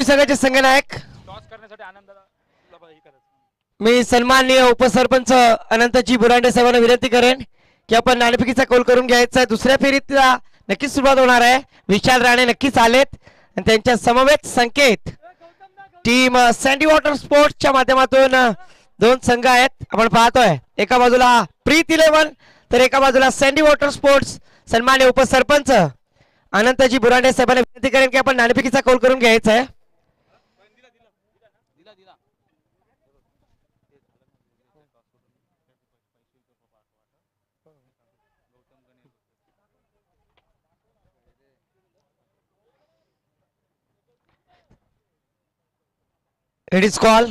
संघाचे संघनायक मी सन्माननीय उपसरपंच अनंतजी बुरांडे साहेबांना विनंती करेन की आपण नाणेफेकीचा कौल करून घ्यायचा आहे। दुसऱ्या फेरीतला नक्कीच सुरुवात होणार आहे। विशाल राणे नक्कीच आलेत आणि त्यांच्या समवेत संकेत टीम सँडी वॉटर स्पोर्ट्सच्या माध्यमातून दोन संघ आहेत आपण पाहतोय। एका बाजूला प्रीत 11 तर एका बाजूला सँडी वॉटर स्पोर्ट्स। सन्माननीय उपसरपंच अनंतजी बुरांडे साहेबांना विनंती करेन की आपण नाणेफेकीचा कौल करून घ्यायचा आहे। It is call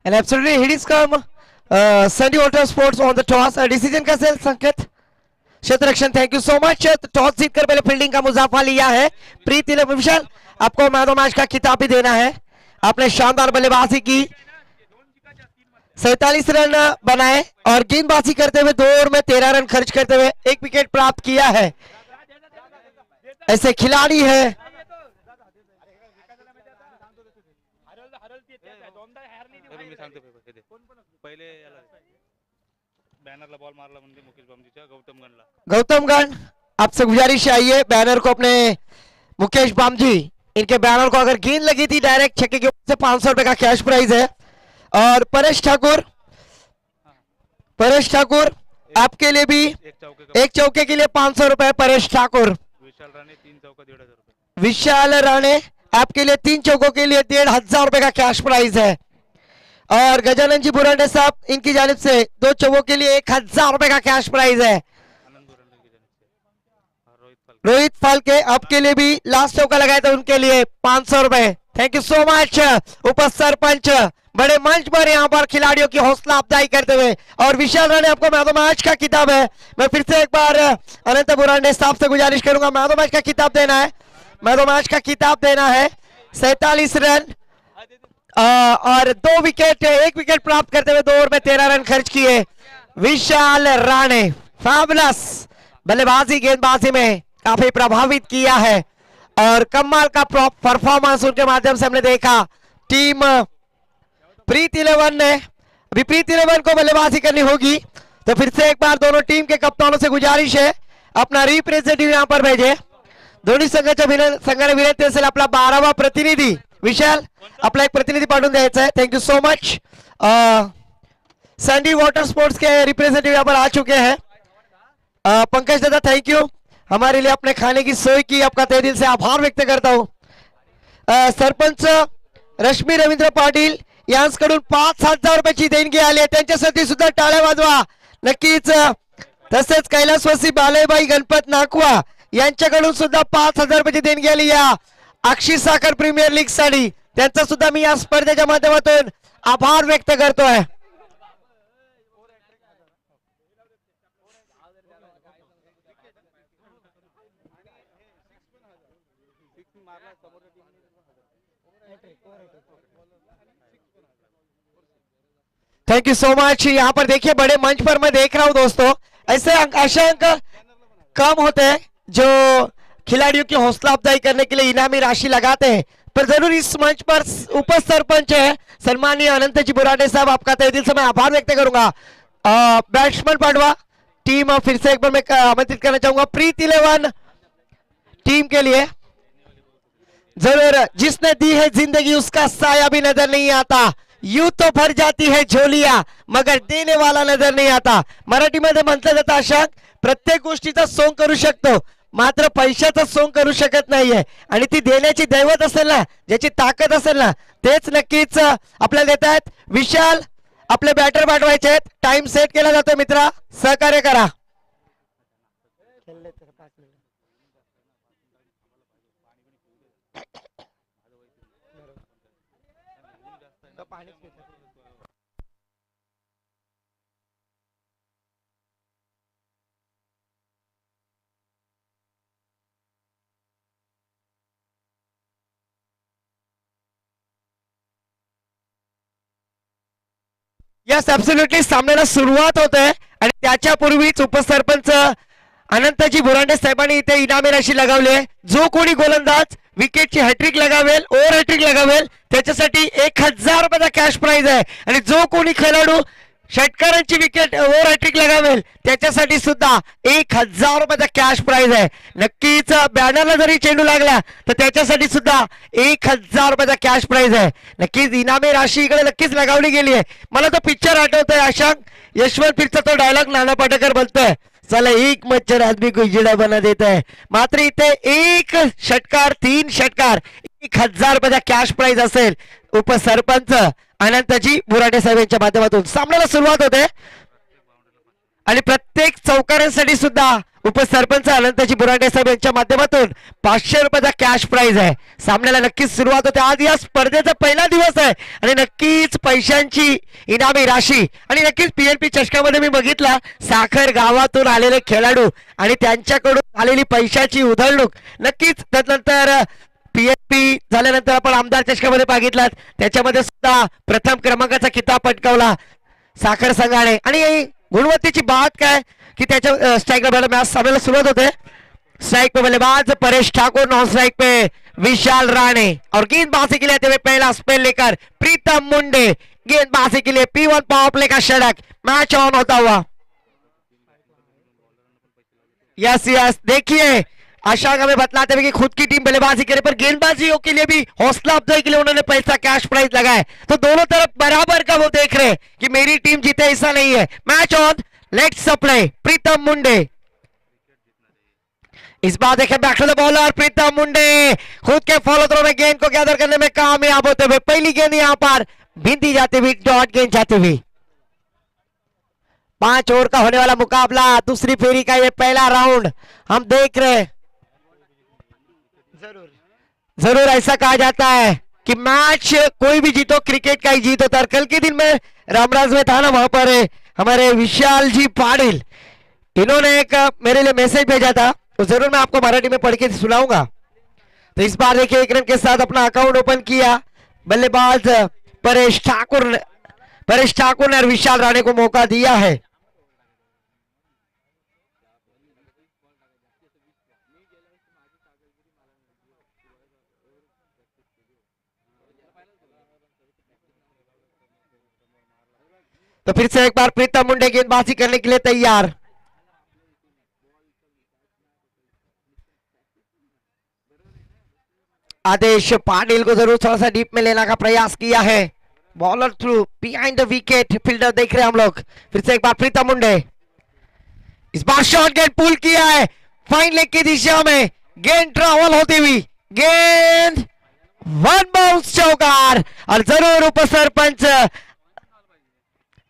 and absolutely it is come Sandy Water Sports on the toss. Decision का सेल संकेत क्षेत्ररक्षण thank you so much. Toss जीतकर पहले फील्डिंग का मुजाफा लिया है प्रीत 11 विशाल आपको मैन ऑफ मैच का खिताब भी देना है। आपने शानदार बल्लेबाजी की 47 रन बनाए और गेंदबाजी करते हुए 2 ओवर में 13 रन खर्च करते हुए 1 विकेट प्राप्त किया है। ऐसे खिलाड़ी है गौतम गण आपसे गुजारिश आइए बैनर को अपने मुकेश बामजी इनके बैनर को अगर गेंद लगी थी डायरेक्ट छक्के के ऊपर से 500 रुपए का कैश प्राइज है। और परेश ठाकुर आपके लिए भी एक चौके के लिए 500 रुपए। परेश ठाकुर विशाल राणे आपके लिए 3 चौकों के लिए 1500 रुपए का कैश प्राइज है। और गजानन जी बुरांडे साहब इनकी जानिब से 2 चौकों के लिए 1000 रुपए का कैश प्राइज है। रोहित फाल्के आपके लिए भी लास्ट चौका लगाया था उनके लिए 500 रुपए। थैंक यू सो मच उप सरपंच बड़े मंच पर यहाँ पर खिलाड़ियों की हौसला अफजाई करते हुए। और विशाल राणे आपको मैन ऑफ मैच का खिताब है। मैं फिर से एक बार अनंत बुरांडे साहब से गुजारिश करूंगा मैन ऑफ मैच का खिताब देना है। मैन ऑफ मैच का खिताब देना है। 47 रन और 2 विकेट 1 विकेट प्राप्त करते हुए 2 ओवर में 13 रन खर्च किए विशाल राणे। फैबुलस बल्लेबाजी गेंदबाजी में काफी प्रभावित किया है और कमाल का परफॉर्मेंस उनके माध्यम से हमने देखा। टीम प्रीत 11 ने अभी प्रीत 11 को बल्लेबाजी करनी होगी तो फिर से एक बार दोनों टीम के कप्तानों से गुजारिश है अपना रिप्रेझेंटेटिव्ह यहाँ पर भेजे। दोन्ही संघाने विनंती असेल आपला 12वा प्रतिनिधी विशाल आपला एक प्रतिनिधी पाठवून द्यायचा है। Thank you so much. Sandy water sports K representative यहाँ पर आ चुके हैं। पंकज दादा थैंक यू हमारे लिए अपने खाने की सोय की आपका तहे दिल से आभार व्यक्त करता हूँ। सरपंच रश्मी रवींद्र पाटील यांकडून 5000 रुपयाची देणगी आली आहे त्यांच्यासाठी सुद्धा टाळ्या वाजवा नक्कीच। तसेच कैलासवासी बालेबाई गणपत नाकवा यांच्याकडून सुद्धा 5000 रुपयाची देणगी आली या अक्षी साखर प्रीमियर लीग साठी त्यांचा सुद्धा मी या स्पर्धेच्या माध्यमातून आभार व्यक्त करतोय। Thank you so much. यहाँ पर देखिए बड़े मंच पर मैं देख रहा हूं दोस्तों ऐसे अंक कम होते हैं जो खिलाड़ियों की हौसला अफजाई करने के लिए इनामी राशि लगाते हैं पर जरूर इस मंच पर उप सरपंच है सन्माननीय अनंत जी बुरांडे साहब आपका तहे दिल से मैं आभार व्यक्त करूंगा। बैट्समैन पांडवा टीम फिर से एक बार मैं आमंत्रित करना चाहूंगा प्रीत 11 टीम के लिए। जरूर जिसने दी है जिंदगी उसका साया भी नजर नहीं आता यूं तो भर जाती है झोलिया मगर देने वाला नजर नहीं आता। मराठीमध्ये म्हटलं जातं अशांक प्रत्येक गोष्टीचा सोंग करू शकतो मात्र पैशाचं सोंग करू शकत नाहीये आणि ती देण्याची दैवत असेल ना ज्याची ताकद असेल ना तेच नक्कीच आपल्याला देत आहेत। विशाल आपले बॅटर पाठवायचे आहेत टाइम सेट केला जातोय मित्रा सहकार्य करा। यस ऍब्सोल्युटली सामन्याला सुरुवात होते आणि त्याच्या पूर्वीच उपसरपंच अनंतजी बुरांडे साहेबांनी इथे इनामी राशी लगावली आहे। जो कोणी गोलंदाज विकेटची हॅट्रिक लगावेल, ओव्हर हॅट्रिक लगावेल, त्याच्यासाठी 1000 रुपयाचा कॅश प्राइज आहे. आणि जो कोणी खेळाडू षटकारांची विकेट ओव्हर हॅट्रिक लगावेल त्याच्यासाठी सुद्धा 1000 रुपयाचा कॅश प्राइज आहे. नक्कीच बॅनरला जरी चेंडू लागला तर त्याच्यासाठी सुद्धा 1000 रुपयाचा कॅश प्राइज आहे. नक्कीच इनामी राशी इकडे नक्कीच लगावली गेली आहे. मला तो पिक्चर आठवतोय, अशांक यशवंत पिक्चरचा तो डायलॉग नाना पाटेकर बोलतोय, चला एक मच्छर आदमी को जिडा बना देता है. मात्र इथे एक षटकार 3 षटकार 1000 रुपयाचा कॅश प्राइज असेल. उपसरपंच अनंतजी बुराटे साहेब यांच्या माध्यमातून सामन्याला सुरुवात होते आणि प्रत्येक चौकारांसाठी सुद्धा उपसरपंच अनंतजी बुराटे साहेब यांच्या माध्यमातून 500 रुपयाचा कॅश प्राइज आहे. सामन्याला नक्कीच सुरुवात होते. आज या स्पर्धेचा पहिला दिवस आहे आणि नक्कीच पैशांची इनामी राशी आणि नक्कीच पीएनपी चषकामध्ये मी बघितला साखर गावातून आलेले खेळाडू आणि त्यांच्याकडून आलेली पैशाची उधळणूक. नक्कीच त्यानंतर पीएनपी झाल्यानंतर आपण आमदार चषकामध्ये बघितलात, त्याच्यामध्ये सुद्धा प्रथम क्रमांकाचा किताब पटकावला साखर संघाने. आणि गुणवत्तेची बात काय की त्याच्या स्ट्राइक मॅच सामन्याला सुरुवात होते. स्ट्राइक पे बल्लेबाज परेश ठाकुर, नॉन स्ट्राइक पे विशाल राणे और गेंदबाजी के लिए पहला स्पेल लेकर प्रीतम मुंडे. गेंदबाजी के लिए P1 पावर प्ले का षटक मैच ऑन होता हुआ. यस यस, देखिए अशांक हमें बतलाते हुए कि खुद की टीम बल्लेबाजी करे पर गेंदबाजियों के लिए भी हौसला अफजाई के लिए उन्होंने पैसा कैश प्राइज लगाया. तो दोनों तरफ बराबर का वो देख रहे कि मेरी टीम जीते ऐसा नहीं है. Match on, let's play. Pritam Munde इस बार देखें back to the bowler Pritam Munde खुद के फॉलो थ्रो में गेंद को गैदर करने में कामयाब होते हुए पहली गेंद यहां पर भिंदी जाती हुई, डॉट गेंद जाती हुई. 5 ओवर का होने वाला मुकाबला, दूसरी फेरी का ये पहला राउंड हम देख रहे हैं. जरूर ऐसा कहा जाता है कि मैच कोई भी जीतो क्रिकेट का ही जीत होता है. कल के दिन में रामराज में था ना, वहां पर हमारे विशाल जी पाटिल, इन्होंने एक मेरे लिए मैसेज भेजा था, तो जरूर मैं आपको मराठी में पढ़ के सुनाऊंगा. तो इस बार देखिए 1 रन के साथ अपना अकाउंट ओपन किया बल्लेबाज परेश ठाकुर ने और विशाल राणे को मौका दिया है. तो फिर से एक बार प्रीतम मुंडे गेंदबाजी करने के लिए तैयार. आदेश पाटिल को जरूर थोड़ा सा डीप में लेने का प्रयास किया है. Bowler through behind the wicket, fielder देख रहे हैं हम लोग. फिर से एक बार प्रीतम मुंडे, इस बार शॉर्ट गेंद पुल किया है फाइन लेग की दिशा में. गेंद ट्रैवल होती हुई, गेंद 1 बाउंस चौकार. और जरूर उपसरपंच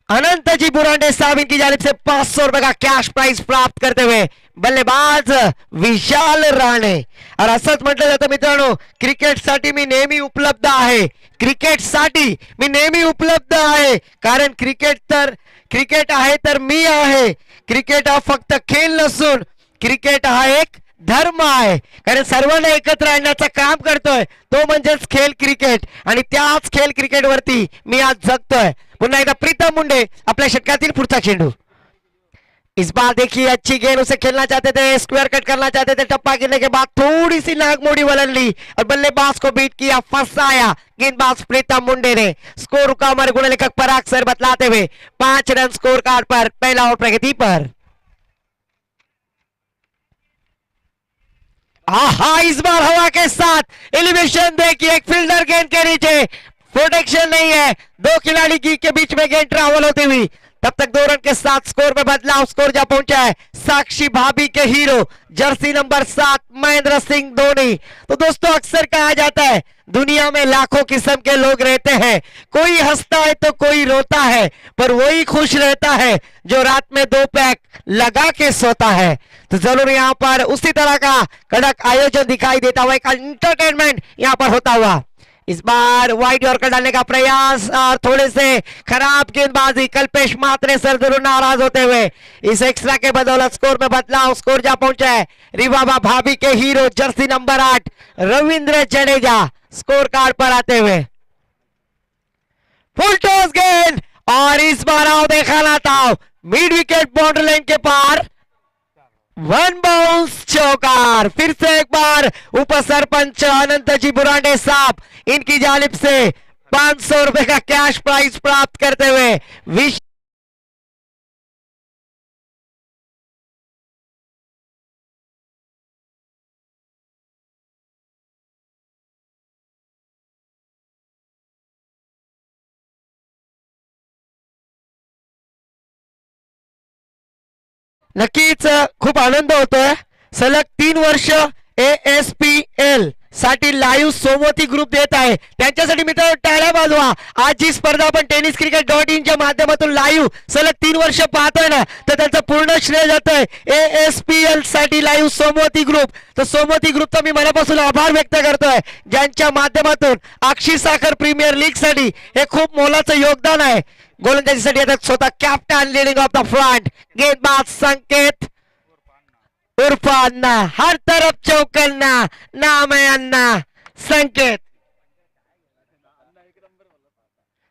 अनंतजी बुरांडे साहब इनकी जानिब से 500 रुपए का कैश प्राइज प्राप्त करते हुए बल्लेबाज विशाल राणे. और असंच म्हटलं जातं मित्रांनो, क्रिकेटसाठी मी नेहमी उपलब्ध आहे. क्रिकेटसाठी मी नेहमी उपलब्ध आहे, कारण क्रिकेट आहे तर मी आहे. क्रिकेट हा फक्त खेळ नसून क्रिकेट हा एक धर्म आहे, कारण सर्वांना एकत्र आणण्याचं काम करतोय तो म्हणजेच खेळ क्रिकेट. आणि त्याच खेळ क्रिकेट वरती मी आज जगतोय. पुन्हा एकदा प्रीतम मुंडे आपल्या षटकातील पुढचा चेंडू. इस बार देखिए अच्छी गेंद, उसे खेलना चाहते थे, स्क्वायर कट करना चाहते थे, टप्पा गिरने के बाद थोड़ी सी नागमोड़ी वलन ली और बल्लेबाज को बीट किया, फंसाया गेंदबाज प्रीतम मुंडे ने. स्कोर रुका हमारे गुण लेखक पराग सर बतलाते हुए 5 रन स्कोर कार्ड पर पहला ओवर प्रगति पर. आहा, इस बार हवा के साथ एलिवेशन देखिए, एक फील्डर गेंद के नीचे, प्रोटेक्शन नहीं है, 2 खिलाड़ी के बीच में गेंद ट्रैवल होती हुई. तब तक 2 रन के साथ स्कोर में बदलाव. स्कोर जा पहुंचा है साक्षी भाभी के hero jersey number 7 Mahendra Singh Dhoni. तो दोस्तों अक्सर कहा जाता है दुनिया में लाखों किस्म के लोग रहते हैं, कोई हंसता है तो कोई रोता है, पर वही खुश रहता है जो रात में 2 पैक लगा के सोता है. तो जरूर यहाँ पर उसी तरह का कड़क आयोजन दिखाई देता हुआ, एक एंटरटेनमेंट यहाँ पर होता हुआ. इस बार वाइड यॉर्कर डालने का प्रयास और थोड़े से खराब गेंदबाजी, कल्पेश मात्रे सर जरूर नाराज होते हुए इस एक्स्ट्रा के बदौलत स्कोर में बदलाव. स्कोर जा पहुंचा है रिवाबा भाभी के hero jersey number 8 Ravindra Jadeja score card पर आते हुए. फुल टॉस गेंद और इस बार आओ देखा ना था मिड विकेट बाउंड्री लाइन के पार 1 बाउंस चौका. फिर से एक बार उप सरपंच अनंत जी बुरांडे साहब इनकी जानिब से 500 रुपए का कैश प्राइज प्राप्त करते हुए विश नक्कीच खूप आनंद होतोय. सलग 3 वर्ष ASPL साठी लाईव्ह सोमवती ग्रुप देत आहे. त्यांच्यासाठी मित्रांनो टाळ्या वाजवा. आज जी स्पर्धा आपण tenniscricket.in च्या माध्यमातून लाईव्ह सलग 3 वर्ष पाहतोय ना, तर त्यांचं पूर्ण श्रेय जातंय ASPL साठी लाईव्ह सोमवती ग्रुप. तर सोमवती ग्रुपचा मी मनापासून आभार व्यक्त करतोय, ज्यांच्या माध्यमातून अक्षी साखर प्रीमियर लीग साठी हे खूप मोलाचं योगदान आहे. गोलंदाजीसाठी आता स्वतः captain leading of the front, गेंदबाज संकेत उर्फ अन्ना, हर तरफ चौकन्ना, नाम है अन्ना संकेत.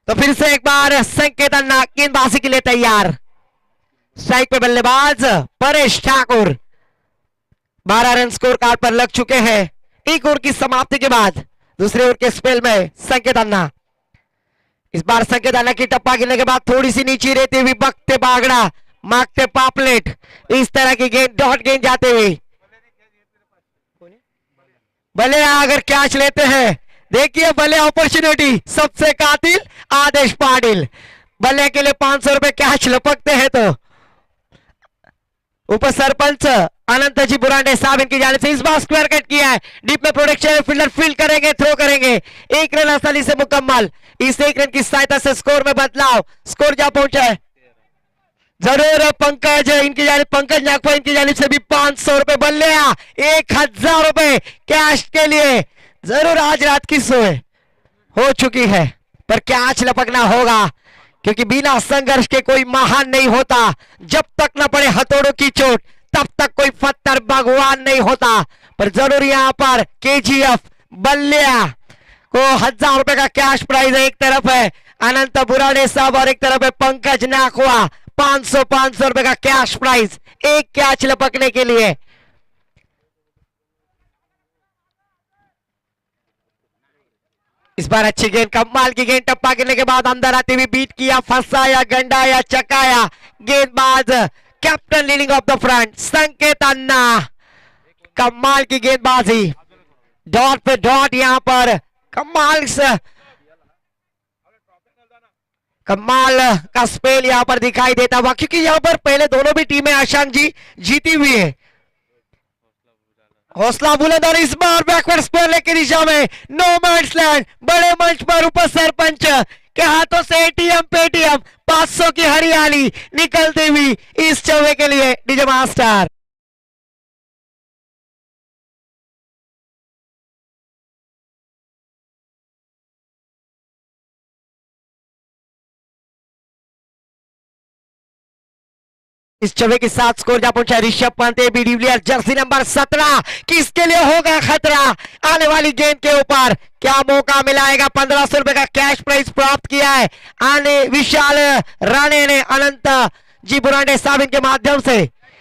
तो फिर से एक बार संकेत अन्ना गेंदबाजी के लिए तैयार. स्ट्राइक पे बल्लेबाज Paresh Thakur 12 run score card पर लग चुके हैं. एक ओवर की समाप्ति के बाद दूसरे ओवर के स्पेल में संकेत अन्ना. इस बार संकेत अन्ना की टप्पा गिरने के बाद थोड़ी सी नीचे रहती हुई बकते बागड़ा मांगते पापलेट, इस तरह की गेंद डॉट गेंद जाते हुए भले अगर कैच लेते हैं. देखिए भले अपॉर्चुनिटी सबसे कातिल आदेश पाटिल. बल्ले के लिए 500 रुपए कैच लपकते हैं तो उप सरपंच अनंत जी बुरांडे साहब इनकी जाने से इस बार स्क्वायर कट किया है. डीप में प्रोटेक्शन फील्डर फील्ड करेंगे, थ्रो करेंगे. 1 रन आसानी से मुकम्मल. इस 1 रन की सहायता से स्कोर में बदलाव. स्कोर जा पहुंचा है जरूर पंकज इनकी जानिब, पंकज नागपुर इनकी जानिब से भी 500 रुपए. बल्ले 1000 रुपए कैश के लिए. जरूर आज रात की सोए हो चुकी है, पर कैच लपकना होगा, क्योंकि बिना संघर्ष के कोई महान नहीं होता. जब तक न पड़े हथौड़ों की चोट तब तक कोई पत्थर भगवान नहीं होता. पर जरूर यहाँ पर KGF बल्लिया को 1000 रुपए का कैश प्राइज है. एक तरफ है अनंत बुराड़े साहब और एक तरफ है पंकज नाखवा. 500 रुपए का कैश प्राइज एक कैच लपकने के लिए. इस बार अच्छी गेंद, कमाल की गेंद. टप्पा गिरने के बाद अंदर आते हुए बीट किया, फंसाया, गंडाया, चकाया. गेंदबाज captain leading of the front Sanket Anna. कमाल की गेंदबाजी, डॉट पे डॉट. यहां पर कमाल का स्पेल यहां पर दिखाई देता हुआ, क्योंकि यहां पर पहले दोनों भी टीमें आशांक जी जीती हुई है. हौसला बुलंद और इस बार बैकवर्ड स्पेल की दिशा में नो मैंस लैंड. बड़े मंच पर उप सरपंच के हाथों से ATM पेटीएम 500 की हरियाली निकलती हुई इस चौवे के लिए डीजे मास्टर. इस चौवे के साथ स्कोर जा पहुंचा Rishabh Pant. AB de Villiers jersey number 17. किसके लिए होगा खतरा आने वाली गेंद के ऊपर? क्या मौका मिलाएगा? 1500 रुपए का कैश प्राइज प्राप्त किया है आने विशाल राणे ने अनंत जी बुरांडे साहब इनके माध्यम से.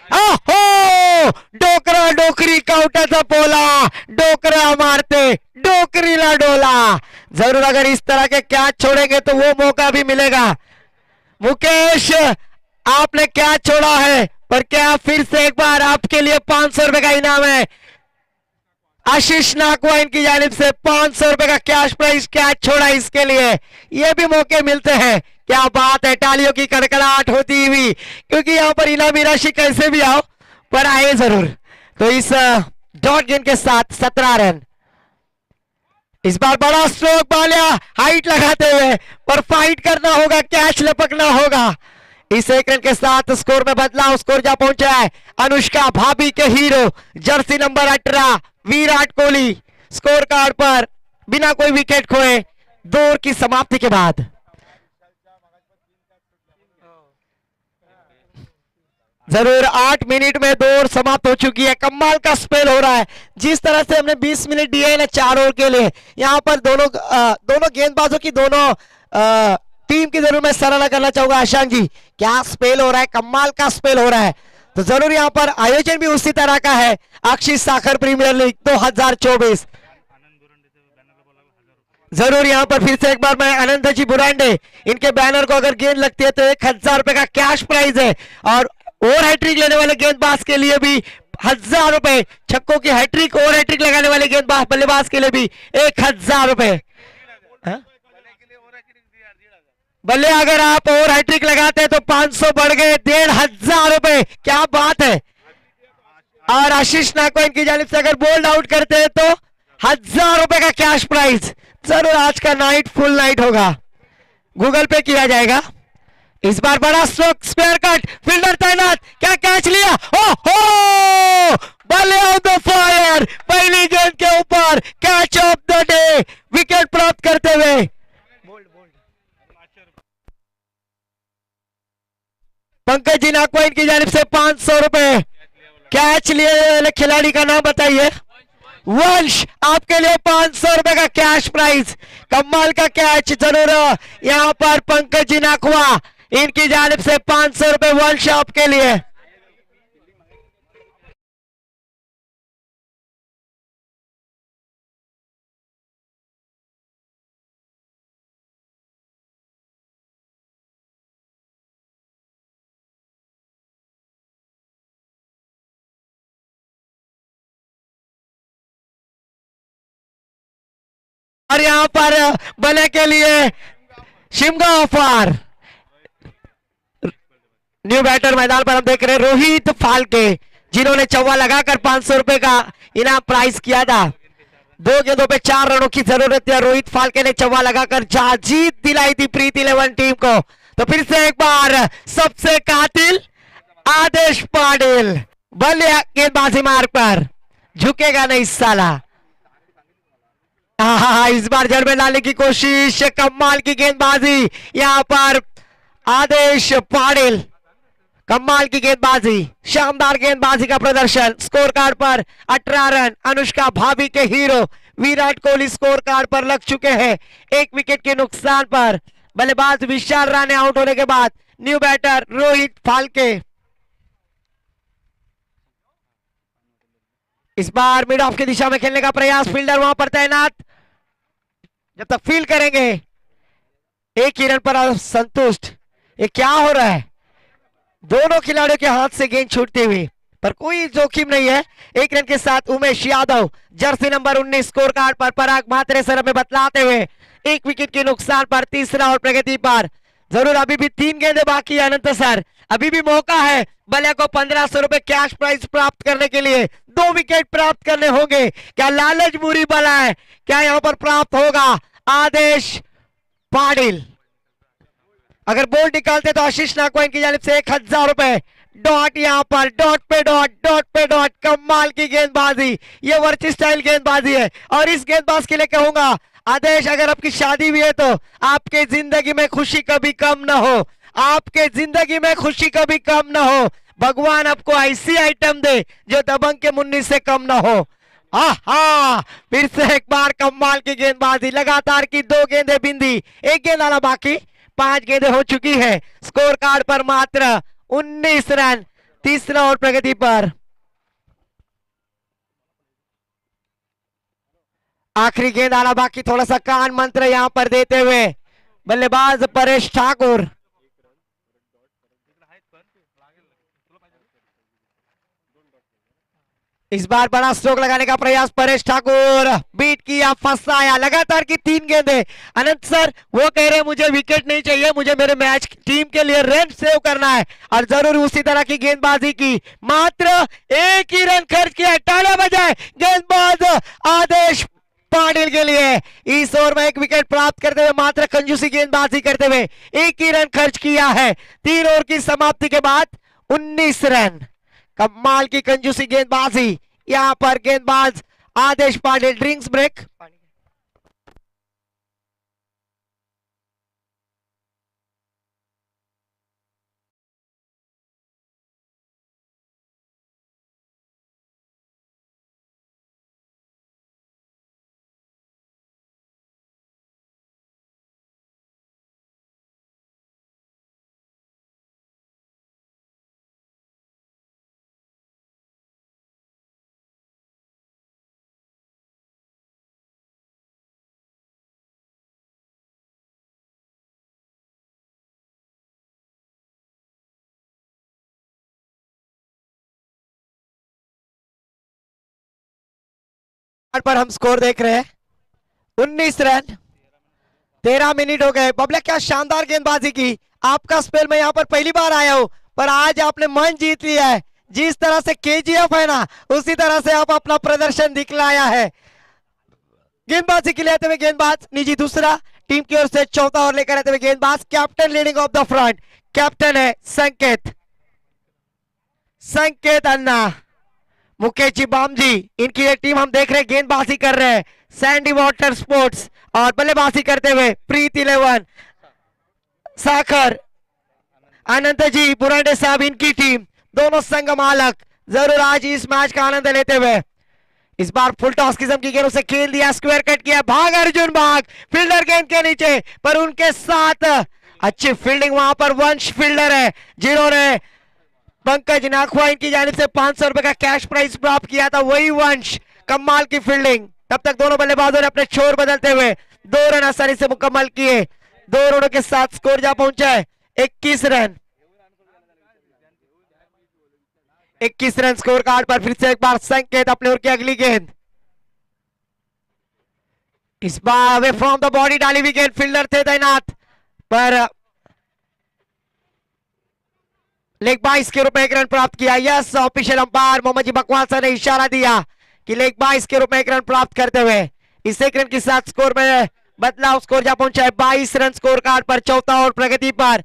ओहो, डोकरा डोकरी काउंटर पोला, डोकरा मारते डोकरीला डोला. जरूर अगर इस तरह के कैच छोड़ेंगे तो वो मौका भी मिलेगा. मुकेश आपने क्या छोड़ा है, पर क्या फिर से एक बार आपके लिए 500 रुपए का इनाम है. आशीष नाकवा इनकी जानिब से 500 रुपए का कैश प्राइज कैच छोड़ा. इसके लिए ये भी मौके मिलते हैं. क्या बात है, तालियों की कड़कड़ाहट होती हुई, क्योंकि यहाँ पर इनामी राशि कैसे भी आओ पर आए जरूर. तो इस डॉट गेंद के साथ 17 रन. इस बार बड़ा स्ट्रोक बालिया हाइट लगाते हुए, पर फाइट करना होगा, कैच लपकना होगा. इस 1 रन के साथ स्कोर में बदलाव. स्कोर जा पहुंचा है अनुष्का भाभी के hero jersey number 18 Virat Kohli. Score card पर बिना कोई विकेट खोए 2 ओवर की समाप्ति के बाद. जरूर 8 मिनट में 2 ओवर समाप्त हो चुकी है. कमाल का स्पेल हो रहा है. जिस तरह से हमने 20 मिनट दिए हैं ना 4 ओवर के लिए, यहाँ पर दोनों गेंदबाजों की दोनों टीम की जरूर मैं सराहना करना चाहूंगा. आशांक जी, क्या स्पेल हो रहा है, कमाल का स्पेल हो रहा है. तो जरूर यहाँ पर आयोजन भी उसी तरह का है। आशीष साखर प्रीमियर लीग 2024। जरूर यहाँ पर फिर से एक बार मैं अनंत जी बुरांडे, इनके बैनर को अगर गेंद लगती है तो 1000 रुपए का कैश प्राइज है। और ओवर हैट्रिक लेने वाले गेंदबाज के लिए भी 1000 रुपए, छक्कों की हैट्रिक और हैट्रिक लगाने वाले गेंदबाज बल्लेबाज के लिए भी 1000 रुपए। बल्ले अगर आप और हैट्रिक लगाते हैं तो 500 बढ़ गए, 1500 रुपए। क्या बात है। और आशीष नाको इनकी जानिब से अगर बोल्ड आउट करते हैं तो 1000 रुपए का कैश प्राइज। जरूर आज का नाइट फुल नाइट होगा, गूगल पे किया जाएगा। इस बार बड़ा स्ट्रोक, स्क्वायर कट, फील्डर तैनात, क्या कैच लिया। हो बल्ले ऑफ द फायर, पहली गेंद के ऊपर catch of the day, wicket प्राप्त करते हुए पंकज जी नाको इनकी जानिब से 500 रुपए। कैच लिए वाले खिलाड़ी का नाम बताइए। वंश, आपके लिए 500 रुपए का कैश प्राइज। कमाल का कैच। जरूर यहाँ पर पंकज जी नाकवा, इनकी जानिब से 500 रुपए वंश आपके लिए। और यहाँ पर बल्ले के लिए शिमगा ऑफर। न्यू बैटर मैदान पर हम देख रहे हैं रोहित फाल्के, जिन्होंने चौवा लगाकर 500 रुपए का इनाम प्राइज किया था। 2 गेंदों पे 4 रनों की जरूरत है। रोहित फाल्के ने चौवा लगाकर जीत दिलाई थी प्रीति 11 टीम को। तो फिर से एक बार सबसे कातिल आदेश पाटिल, बल्ले गेंदबाजी मार्ग पर, झुकेगा नहीं साला। इस बार जड़ में डालने की कोशिश, कमाल की गेंदबाजी यहाँ पर आदेश पाटिल, कमाल की गेंदबाजी, शानदार गेंदबाजी का प्रदर्शन। स्कोर कार्ड पर 18 रन। अनुष्का भाभी के hero Virat Kohli score card पर लग चुके हैं 1 विकेट के नुकसान पर। बल्लेबाज विशाल राणे आउट होने के बाद न्यू बैटर रोहित फाल्के। इस बार मिड ऑफ की दिशा में खेलने का प्रयास, फील्डर वहां पर तैनात। जब तक फील्ड करेंगे, एक ही रन पर संतुष्ट। ये क्या हो रहा है। दोनों खिलाड़ियों के हाथ से गेंद छूटती हुई, पर कोई जोखिम नहीं है। 1 रन के साथ Umesh Yadav, jersey number 19 score card पर पराग मात्रे सर में बतलाते हुए 1 विकेट के नुकसान पर तीसरा और प्रगति पर। जरूर अभी भी 3 गेंदें बाकी है अनंत सर, अभी भी मौका है बल्ले को 1500 रुपए कैश प्राइज प्राप्त करने के लिए। 2 विकेट प्राप्त करने होंगे। क्या लालच बुरी बला है, क्या यहां पर प्राप्त होगा आदेश पाटिल। अगर बोल्ड निकालते तो आशीष नाको इनकी जानिब से 1000 रुपए। डॉट यहाँ पर, डॉट पे डॉट, डॉट पे डॉट। कमाल की गेंदबाजी, ये वर्ची स्टाइल गेंदबाजी है। और इस गेंदबाज के लिए कहूंगा आदेश, अगर आपकी शादी भी है तो आपके जिंदगी में खुशी कभी कम ना हो, आपके जिंदगी में खुशी कभी कम ना हो। भगवान आपको ऐसी आइटम दे जो दबंग के मुन्नी से कम ना हो। आहा, फिर से एक बार कमाल की गेंदबाजी। लगातार की 2 गेंदें बिंदी, 1 गेंद आना बाकी, 5 गेंदें हो चुकी है। स्कोर कार्ड पर मात्र 19 रन, तीसरा और प्रगति पर। आखिरी गेंद आना बाकी, थोड़ा सा कान मंत्र यहां पर देते हुए बल्लेबाज परेश ठाकुर। इस बार बड़ा स्ट्रोक लगाने का प्रयास, परेश ठाकुर बीट किया, फंसाया। लगातार की 3 गेंदें। अनंत सर वो कह रहे हैं मुझे विकेट नहीं चाहिए, मुझे मेरे मैच टीम के लिए रन सेव करना है। और जरूर उसी तरह की गेंदबाजी की, मात्र 1 ही रन खर्च किया। तालियां बजाए गेंदबाज आदेश पाटिल के लिए। इस ओवर में 1 विकेट प्राप्त करते हुए, मात्र कंजूसी गेंदबाजी करते हुए 1 ही रन खर्च किया है। 3 ओवर की समाप्ति के बाद 19 रन। कमाल की कंजूसी गेंदबाजी यहां पर गेंदबाज आदेश पाटिल। Drinks break. पर हम स्कोर देख रहे हैं 19 रन 13 मिनट हो गए। बबले क्या शानदार गेंदबाजी की। आपका स्पेल में यहाँ पर पहली बार आया हूं, पर आज आपने मन जीत लिया है। जिस तरह से केजीएफ है ना, उसी तरह से आप अपना प्रदर्शन दिखलाया है। गेंदबाजी के लिए आते हुए गेंदबाज निजी दूसरा, टीम की ओर से चौथा ओवर लेकर आते हुए गेंदबाज captain leading of the front. Captain है संकेत, संकेत अन्ना, मुकेश जी बामजी, इनकी ये टीम हम देख रहे हैं गेंदबाजी कर रहे हैं। सैंडी वाटर स्पोर्ट्स और बल्लेबाजी करते हुए प्रीत 11, साखर, अनंत जी बुराडे साहब, इनकी टीम दोनों संघ मालक जरूर आज इस मैच का आनंद लेते हुए। इस बार फुल टॉस किस्म की गेंदों से खेल दिया, स्क्वायर कट किया, भाग अर्जुन भाग, फील्डर गेंद के नीचे, पर उनके साथ अच्छी फील्डिंग वहां पर वंश फील्डर है जिन्होंने पंकज नाखवा इनकी जानिब से 500 रुपए का कैश प्राइज प्राप्त किया था, वही वंश। कमाल की फील्डिंग। तब तक दोनों बल्लेबाजों ने अपने छोर बदलते हुए 2 रन आसानी से मुकम्मल किए। 2 रनों के साथ स्कोर जा पहुंचा है 21 रन। 21 रन स्कोर कार्ड पर। फिर से एक बार संकेत अपने ओर की अगली गेंद, इस बार अवे फ्रॉम द बॉडी डाली हुई गेंद, फील्डर थे तैनात, पर लेग बाइस के रूप में 1 रन प्राप्त किया। Yes, official umpire Mohammad G Bakwal sir ने इशारा दिया कि लेग बाइस के रूप में 1 रन प्राप्त करते हुए इस 1 रन के साथ स्कोर में बदलाव, स्कोर जा पहुंचा है 22 रन स्कोर कार्ड पर। चौथा और प्रगति पर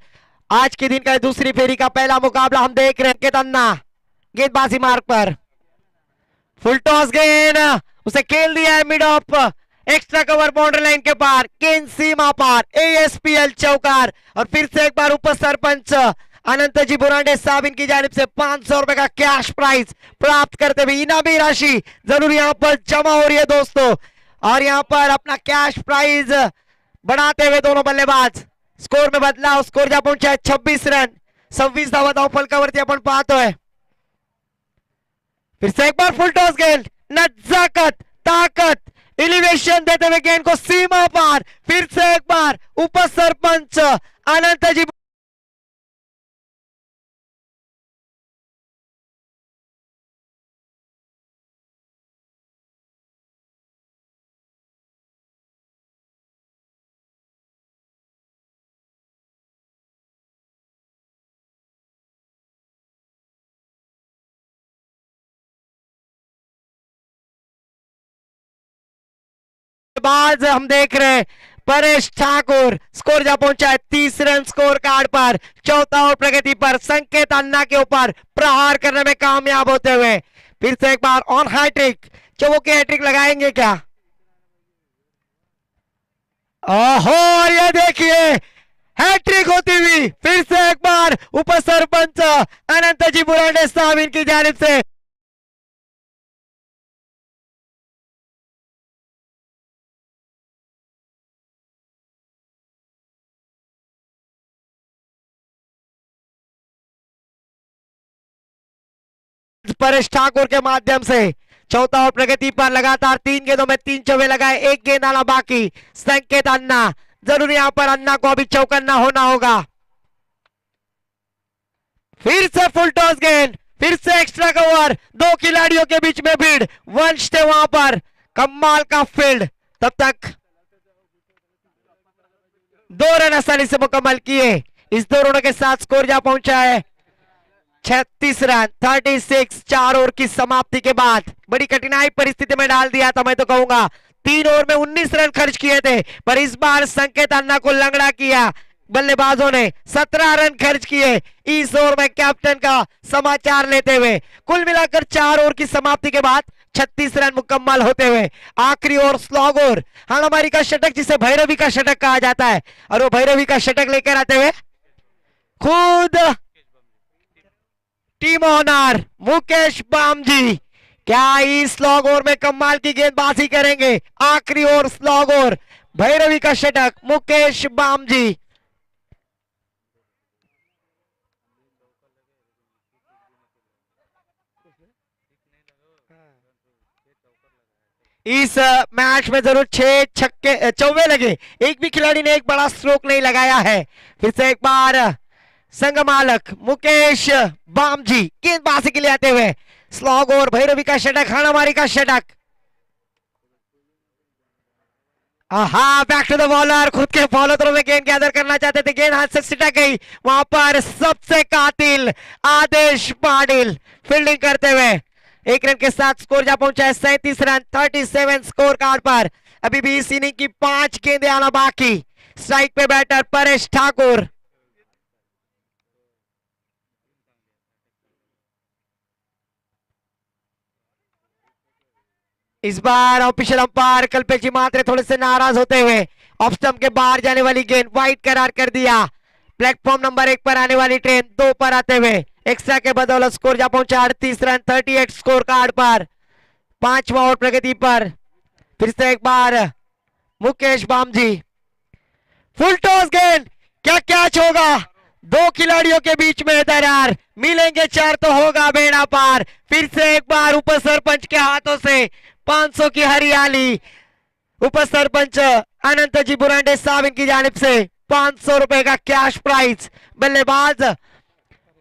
आज के दिन का दूसरी फेरी का पहला मुकाबला हम देख रहे हैं। अन्ना गेंदबाजी मार्ग पर, फुल टॉस गेंद, उसे खेल दिया है mid off, extra cover boundary line के पार, गेंद सीमा पार, एएसपीएल चौकार। और फिर से एक बार उप सरपंच अनंत जी बुरांडे साहब इनकी जानिब से 500 रुपए का कैश प्राइज प्राप्त करते हुए इनामी राशि जरूर यहां पर जमा हो रही है दोस्तों। और यहां पर अपना कैश प्राइज बढ़ाते हुए दोनों बल्लेबाज, स्कोर में बदलाव, स्कोर जा पहुंचा है 26 रन 26 धावा धाव फलकावरती आपण पाहतोय। फिर से एक बार फुल टॉस गेंद, नजाकत, ताकत, एलिवेशन देते हुए गेंद को सीमा पार। फिर से एक बार उप सरपंच अनंत जी बाद हम देख रहे हैं परेश ठाकुर, स्कोर जा पहुंचा है 30 रन स्कोर कार्ड पर। चौथा और प्रगति पर संकेत अन्ना के ऊपर प्रहार करने में कामयाब होते हुए फिर से एक बार ऑन हैट्रिक, चौके हैट्रिक लगाएंगे क्या? ओहो, ये देखिए हैट्रिक होती हुई फिर से एक बार उप सरपंच अनंत जी बुरांडे साहब इनकी जानिब से परेश ठाकुर के माध्यम से चौथा और प्रगति पर लगातार 3 गेंदों में 3 चौके लगाए, 1 गेंद आना बाकी। संकेत अन्ना, जरूर यहां पर अन्ना को अभी चौकन्ना होना होगा। फिर से फुल टॉस गेंद, फिर से एक्स्ट्रा कवर, 2 खिलाड़ियों के बीच में भीड़, वंश थे वहां पर, कमाल का फील्ड। तब तक 2 रन आसानी से मुकम्मल किए। इस 2 रनों के साथ स्कोर जा पहुंचा है 36 रन 36। 4 ओवर की समाप्ति के बाद बड़ी कठिनाई परिस्थिति में डाल दिया था, मैं तो कहूंगा 3 ओवर में 19 रन खर्च किए थे, पर इस बार संकेत अन्ना को लंगड़ा किया बल्लेबाजों ने, 17 रन खर्च किए इस ओवर में कैप्टन का समाचार लेते हुए। कुल मिलाकर 4 ओवर की समाप्ति के बाद 36 रन मुकम्मल होते हुए आखिरी ओवर स्लॉग ओवर, हमारी का शतक जिसे भैरवी का शतक कहा जाता है, और वो भैरवी का शतक लेकर आते हुए खुद टीम ओनर मुकेश बामजी क्या इस स्लॉग ओवर में कमाल की गेंदबाजी करेंगे? आखिरी ओवर स्लॉग ओवर, भैरवी का शतक मुकेश बामजी। इस मैच में जरूर 6 छक्के चौवे लगे, एक भी खिलाड़ी ने एक बड़ा स्ट्रोक नहीं लगाया है। फिर से एक बार संघ मालक मुकेश बामजी गेंदबाजी के लिए आते हुए स्लॉग और भैरवी का शतक, हणामारी का शतक। हाँ, बैक टू द बॉलर, खुद के फॉलो थ्रो में गेंद गैदर करना चाहते थे, गेंद हाथ से सिटक गई। वहां पर सबसे कातिल आदेश पाटिल फील्डिंग करते हुए 1 रन के साथ स्कोर जा पहुंचा है 37 रन 37 स्कोर कार्ड पर। अभी भी इस इनिंग की 5 गेंदें आना बाकी। स्ट्राइक पे बैटर परेश ठाकुर। इस बार ऑफिशियल अंपायर कल्पेश जी मात्रे थोड़े से नाराज होते हुए ऑफ स्टंप के बाहर जाने वाली गेंद वाइड करार कर दिया। प्लेटफॉर्म नंबर 1 पर आने वाली ट्रेन 2 पर आते हुए एक्स्ट्रा के बदौलत स्कोर जा पहुंचा 38 रन 38 स्कोर कार्ड पर। 5वां ओवर प्रगति पर। फिर से एक बार मुकेश बामजी, फुल टॉस गेंद, क्या कैच होगा? 2 खिलाड़ियों के बीच में दरार, मिलेंगे 4 तो होगा बेड़ा पार। फिर से एक बार उप सरपंच के हाथों से 500 की हरियाली। उप सरपंच अनंत जी बुरांडे साहब इनकी जानिब से 500 रुपए का कैश प्राइज। बल्लेबाज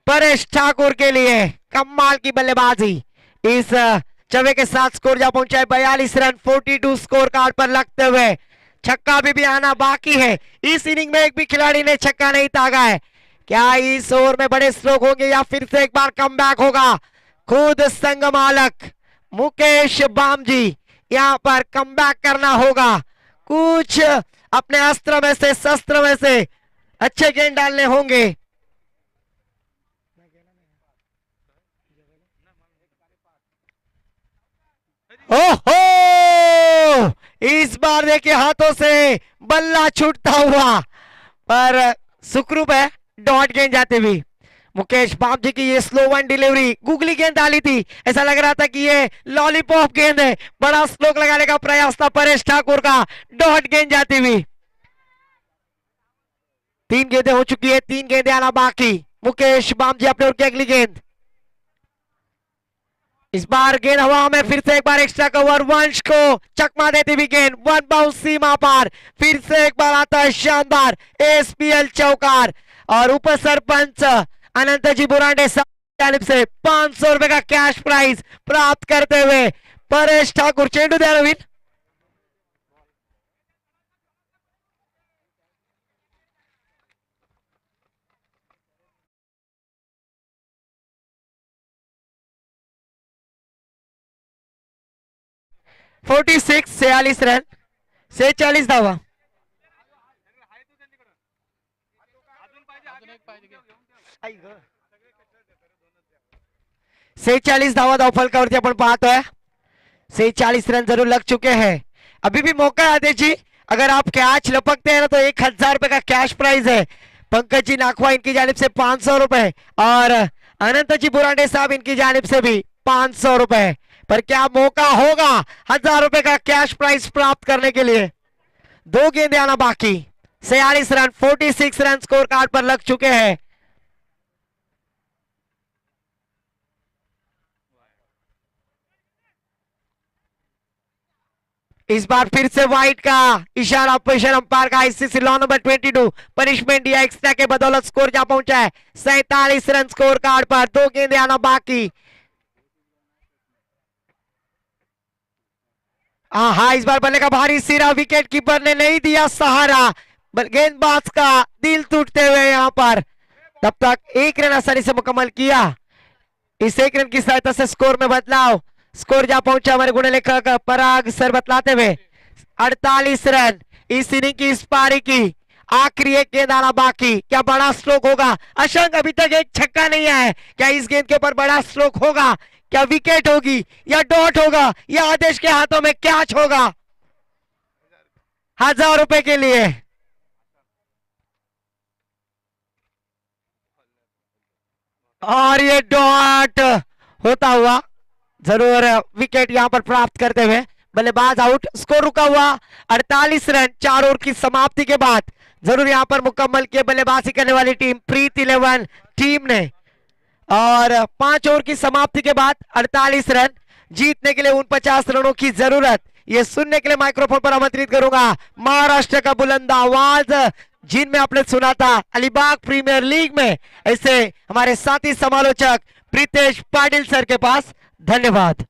परेश ठाकुर के लिए कमाल की बल्लेबाजी। इस चवे के साथ स्कोर जा पहुंचा है 42 रन 42 स्कोर कार्ड पर लगते हुए। छक्का भी आना बाकी है। इस इनिंग में एक भी खिलाड़ी ने छक्का नहीं तागा है। क्या इस ओवर में बड़े स्ट्रोक होंगे या फिर से एक बार कमबैक होगा? खुद संघ मालक मुकेश बामजी, यहां पर कमबैक करना होगा। कुछ अपने अस्त्र में से शस्त्र में से अच्छे गेंद डालने होंगे। ओहो, इस बार देखिए हाथों से बल्ला छूटता हुआ, पर सुखरूप है डॉट गेंद जाते हुए। मुकेश बामजी की ये स्लो वन डिलीवरी, गुगली गेंद डाली थी, ऐसा लग रहा था कि ये लॉलीपॉप गेंद है। बड़ा स्लोक लगाने का प्रयास था परेश ठाकुर का, डॉट गेंद जाती हुई। 3 गेंदें हो चुकी है, 3 गेंदें आना बाकी। मुकेश बामजी अपने ओर की अगली गेंद। इस बार गेंद हवा में, फिर से एक बार एक्स्ट्रा कवर, वंश को चकमा देती हुई गेंद, 1 बाउंस सीमा पार। फिर से एक बार आता है शानदार एसपीएल चौकार और उप सरपंच अनंत जी बुरांडे जानिब से 500 रुपए का कैश प्राइज प्राप्त करते हुए परेश ठाकुर। चेंडू दे रवीन। फोर्टी 46 रन 46 धावा। 46 धावा धावफलकावरती आपण पाहतोय। 46 रन जरूर लग चुके हैं। अभी भी मौका है आदेश जी, अगर आप कैच लपकते हैं ना तो 1000 रुपए का कैश प्राइज है। पंकज जी नाखवा इनकी जानिब से 500 रुपए और अनंत जी बुरांडे साहब इनकी जानिब से भी 500 रुपए। पर क्या मौका होगा 1000 रुपए का कैश प्राइज प्राप्त करने के लिए? 2 गेंदें आना बाकी। 46 रन 46 रन स्कोर कार्ड पर लग चुके हैं। इस बार फिर से वाइट का इशारा ऑफिशियल अंपायर का आईसीसी लॉ नंबर 22 पनिशमेंट दिया एक्स्ट्रा के बदौलत स्कोर जा पहुंचा है 47 रन स्कोर कार्ड पर। 2 गेंदें आना बाकी। हाँ, इस बार बल्ले का भारी सिरा, विकेट कीपर ने नहीं दिया सहारा। गेंदबाज का दिल टूटते हुए यहां पर। तब तक 1 रन आसानी से मुकम्मल किया। इस 1 रन की सहायता से स्कोर में बदलाव। स्कोर जा पहुंचा हमारे गुण लेखक पराग सर बतलाते हुए 48 रन। इस इनिंग की इस पारी की आखिरी 1 गेंद आना बाकी। क्या बड़ा स्ट्रोक होगा? अशंक अभी तक एक छक्का नहीं आया है। क्या इस गेंद के ऊपर बड़ा स्ट्रोक होगा? क्या विकेट होगी या डॉट होगा या आदेश के हाथों में कैच होगा? 1000 रुपए के लिए और ये डॉट होता हुआ जरूर विकेट यहां पर प्राप्त करते हुए बल्लेबाज आउट। स्कोर रुका हुआ 48 रन 4 ओवर की समाप्ति के बाद। जरूर यहां पर मुकम्मल किए बल्लेबाजी करने वाली टीम प्रीत 11 टीम ने। और 5 ओवर की समाप्ति के बाद 48 रन जीतने के लिए 49 रनों की जरूरत। ये सुनने के लिए माइक्रोफोन पर आमंत्रित करूंगा महाराष्ट्र का बुलंद आवाज जिनमें आपने सुना था अलीबाग प्रीमियर लीग में, ऐसे हमारे साथी समालोचक प्रीतेश पाटिल सर के पास। धन्यवाद।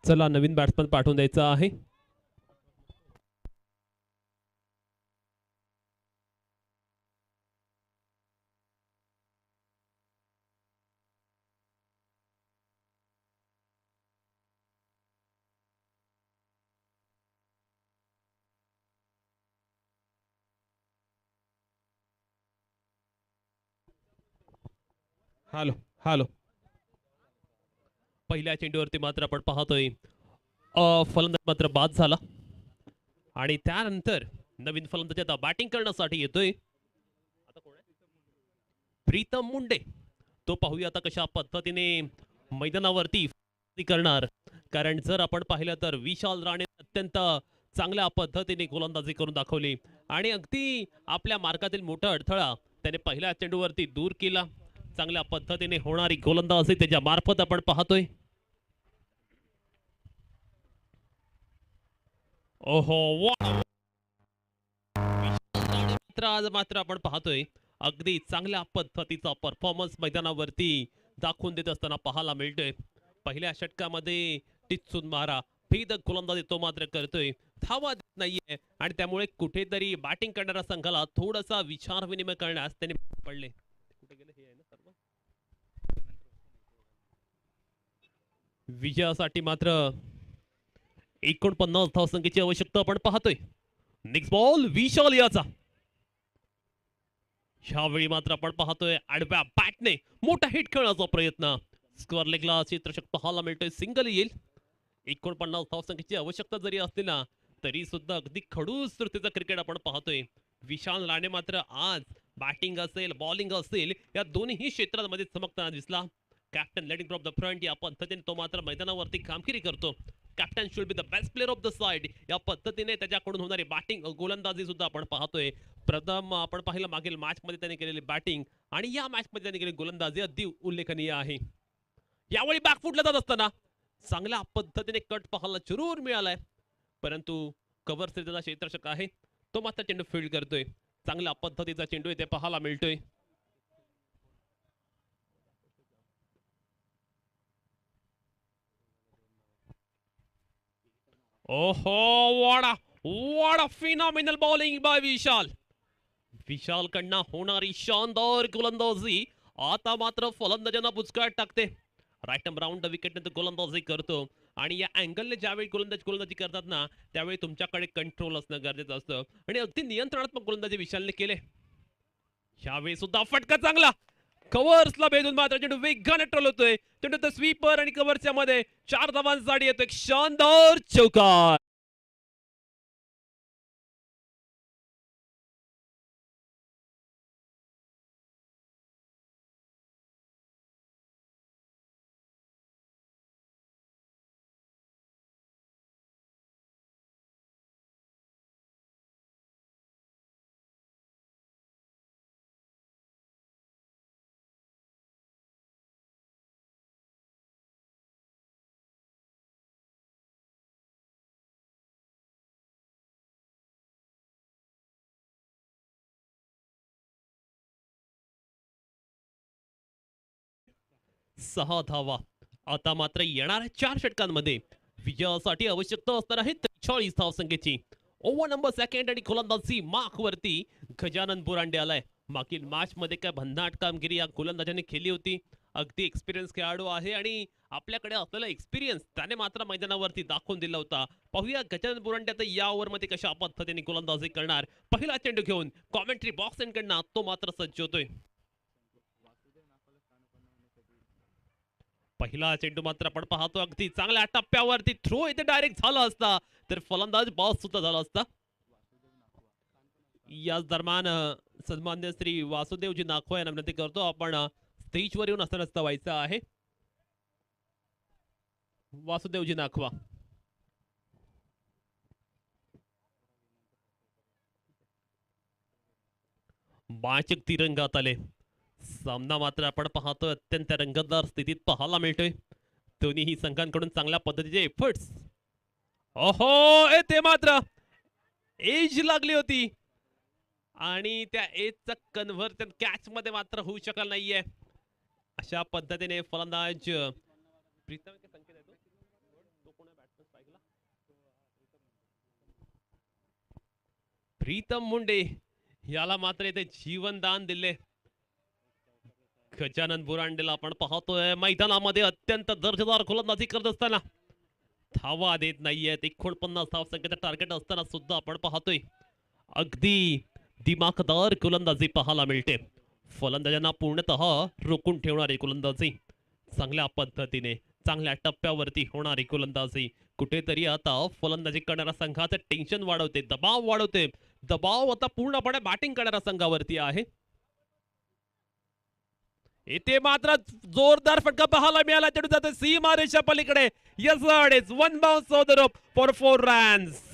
चला नवीन बॅट्समन पाठवून द्यायचा आहे. Hello hello. पहिल्या चेंडूवरती मात्र आपण पाहतोय फलंदाज मात्र बाद झाला आणि त्यानंतर नवीन फलंदाज आता बॅटिंग करण्यासाठी येतोय. आता कोण आहे? प्रीतम मुंडे. तो पाहूया आता कशा पद्धतीने मैदानावरती करणार, कारण जर आपण पाहिलं तर विशाल राणे अत्यंत चांगल्या पद्धतीने गोलंदाजी करून दाखवली आणि अगदी आपल्या मार्गातील मोठा अडथळा त्याने पहिल्या चेंडूवरती दूर केला. चांगल्या पद्धतीने होणारी गोलंदाजी त्याच्या मार्फत आपण पाहतोय. ओहो आज मात्र आपण पाहतोय अगदी चांगल्या पद्धतीचा परफॉर्मन्स मैदानावरती दाखवून देत असताना पाहायला मिळतोय. पहिल्या षटकामध्ये टिच्चून मारा भेदक गोलंदाजी तो मात्र करतोय, धावा देत नाहीये आणि त्यामुळे कुठेतरी बॅटिंग करणाऱ्या संघाला थोडासा विचार विनिमय करण्यास त्यांनी पडले. कुठे गेले हे आहे ना सर्व. विजयासाठी मात्र 49 धावसंख्येची आवश्यकता आपण पाहतोय. नेक्स्ट बॉल विशाल याचा. ह्यावेळी मात्र आपण पाहतोय आडव्या बॅटने मोठा हिट खेळण्याचा प्रयत्न. स्क्वेअर लेगला चित्रशक पाहायला मिळतोय, सिंगल येईल. 49 धावसंख्येची आवश्यकता जरी असली ना तरी सुद्धा अगदी खडूस सुरतीचा क्रिकेट आपण पाहतोय. विशाल राणे मात्र आज बॅटिंग असेल बॉलिंग असेल या दोन्ही क्षेत्रांमध्ये चमकताना दिसला. Captain leading from the front या पद्धतीने तो मात्र मैदानावरती कामगिरी करतो. Captain should be the best player of the side या पद्धतीने त्याच्याकडून होणारी बॅटिंग गोलंदाजी सुद्धा आपण पाहतोय. प्रथम आपण पाहिलं मागील मॅच मध्ये त्याने केलेली बॅटिंग आणि या मॅच मध्ये त्याने केलेली गोलंदाजी अगदी उल्लेखनीय आहे. यावेळी बॅकफुटला जात असताना चांगल्या पद्धतीने कट पाहायला जरूर मिळालाय, परंतु कव्हर स्थितीचा क्षेत्ररक्षक आहे तो मात्र चेंडू फील्ड करतोय. चांगल्या पद्धतीचा चेंडू इथे पाहायला मिळतोय. ओहो what a phenomenal bowling by विशाल. विशाल कडनं होणारी शानदार गोलंदाजी आता मात्र फलंदाजांना बुचकाट टाकते. राईट राऊंड विकेट नंतर गोलंदाजी करतो आणि या अँगलने ज्यावेळी गोलंदाजी करतात ना त्यावेळी तुमच्याकडे कंट्रोल असणं गरजेचं असतं आणि अगदी नियंत्रणात्मक गोलंदाजी विशालने केले. ह्यावेळी सुद्धा फटका चांगला कव्हर्सला भेदून मात्र चेंडू वेगाने टोलतोय. चेंडू स्वीपर आणि कव्हर्सच्या मध्ये 4 धावांसाठी येतो एक शानदार चौकार. सहा धावा आता मात्र येणाऱ्या 4 षटकांमध्ये विजयासाठी आवश्यकता असणार आहे 43 धावसंख्येची. ओव्हर नंबर सेकंड आणि गोलंदाजी मार्क वरती गजानन बुरांडे आलाय. मागील मॅच मध्ये काय भन्नाट कामगिरी या गोलंदाजाने केली होती. अगदी एक्सपिरियन्स खेळाडू आहे आणि आपल्याकडे असलेला एक्सपिरियन्स त्याने मात्र मैदानावरती दाखवून दिला होता. पाहूया गजानन बुरांडे आता या ओव्हर मध्ये कशा पद्धतीने गोलंदाजी करणार. पहिला चेंडू घेऊन कॉमेंट्री बॉक्स कडनं तो मात्र सज्ज होतोय. पहिला चेंडू मात्र आपण पाहतो अगदी चांगल्या टप्प्यावरती थ्रो इथे डायरेक्ट झाला असता तर फलंदाज बॉस सुद्धा झाला असता. याच दरम्यान सन्मान्य श्री वासुदेवजी नाखवा यांना विनंती करतो आपण स्टेजवर येऊन असताना व्हायचं आहे. वासुदेवजी नाखवा. बाचक तिरंगात आले. सामना मात्र आपण पाहतो अत्यंत रंगतदार स्थितीत पाहायला मिळतोय. दोन्ही संघांकडून चांगल्या पद्धतीचे एफर्ट्स. ओहो ते मात्र एज लागली होती आणि त्या एजचं कन्व्हर्जन कॅच मध्ये मात्र होऊ शकलं नाहीये. अशा पद्धतीने फलंदाज प्रीतम संकेत आहे तो कोण आहे प्रीतम मुंडे याला मात्र इथे जीवनदान दिले. गजानन बुरांडेला आपण पाहतोय मैदानामध्ये अत्यंत दर्जेदार गोलंदाजी करत असताना धावा देत नाहीयेत. 49 धावसंख्येचं टार्गेट असताना सुद्धा आपण पाहतोय अगदी दिमाखदार गोलंदाजी पाहायला मिळते. फलंदाजांना पूर्णतः रोखून ठेवणारी गोलंदाजी, चांगल्या पद्धतीने चांगल्या टप्प्यावरती होणारी गोलंदाजी कुठेतरी आता फलंदाजी करणाऱ्या संघाचं टेन्शन वाढवते, दबाव वाढवते. दबाव आता पूर्णपणे बॅटिंग करणाऱ्या संघावरती आहे. इथे मात्र जोरदार फटका पाहायला मिळाला. चेंडू जातो सीमारेषा पलीकडे. Yes it's one bounce of the rope for 4 runs.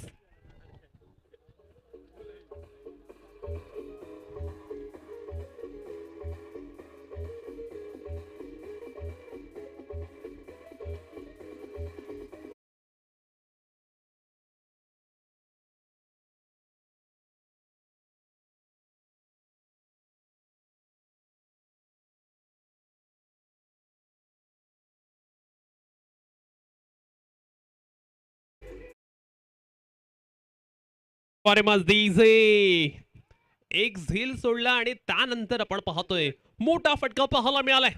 एक झील सोडला आणि त्यानंतर आपण पाहतोय मोठा फटका पाहायला मिळालाय.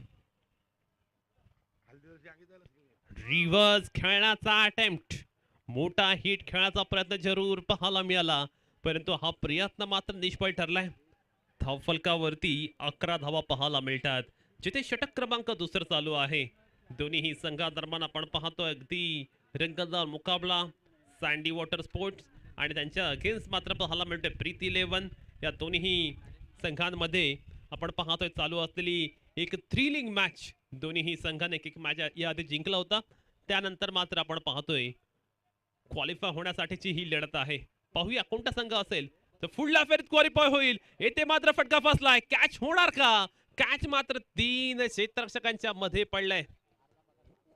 रिव्हर्स खेळण्याचा अटेम्प्ट, मोठा हिट खेळण्याचा प्रयत्न जरूर पाहायला मिळाला, परंतु हा प्रयत्न मात्र निष्फळ ठरलाय. धावफलकावरती 11 धावा पाहायला मिळतात, जिथे षटक क्रमांक दुसरं चालू आहे. दोन्ही संघादरम्यान आपण पाहतोय अगदी रंगतदार मुकाबला. सँडी वॉटर स्पोर्ट्स आणि त्यांच्या अगेन्स्ट मात्र पाहायला मिळतोय प्रीती 11. या दोन्ही संघांमध्ये आपण पाहतोय चालू असलेली एक थ्रिलिंग मॅच. दोन्ही संघाने एक मॅच याआधी जिंकला होता. त्यानंतर मात्र आपण पाहतोय क्वालिफाय होण्यासाठीची ही लढत आहे. पाहूया कोणता संघ असेल तर पुढल्या फेरीत क्वालिफाय होईल. येथे मात्र फटका फसलाय. कॅच होणार का? कॅच मात्र 3 क्षेत्ररक्षकांच्या मध्ये पडलाय.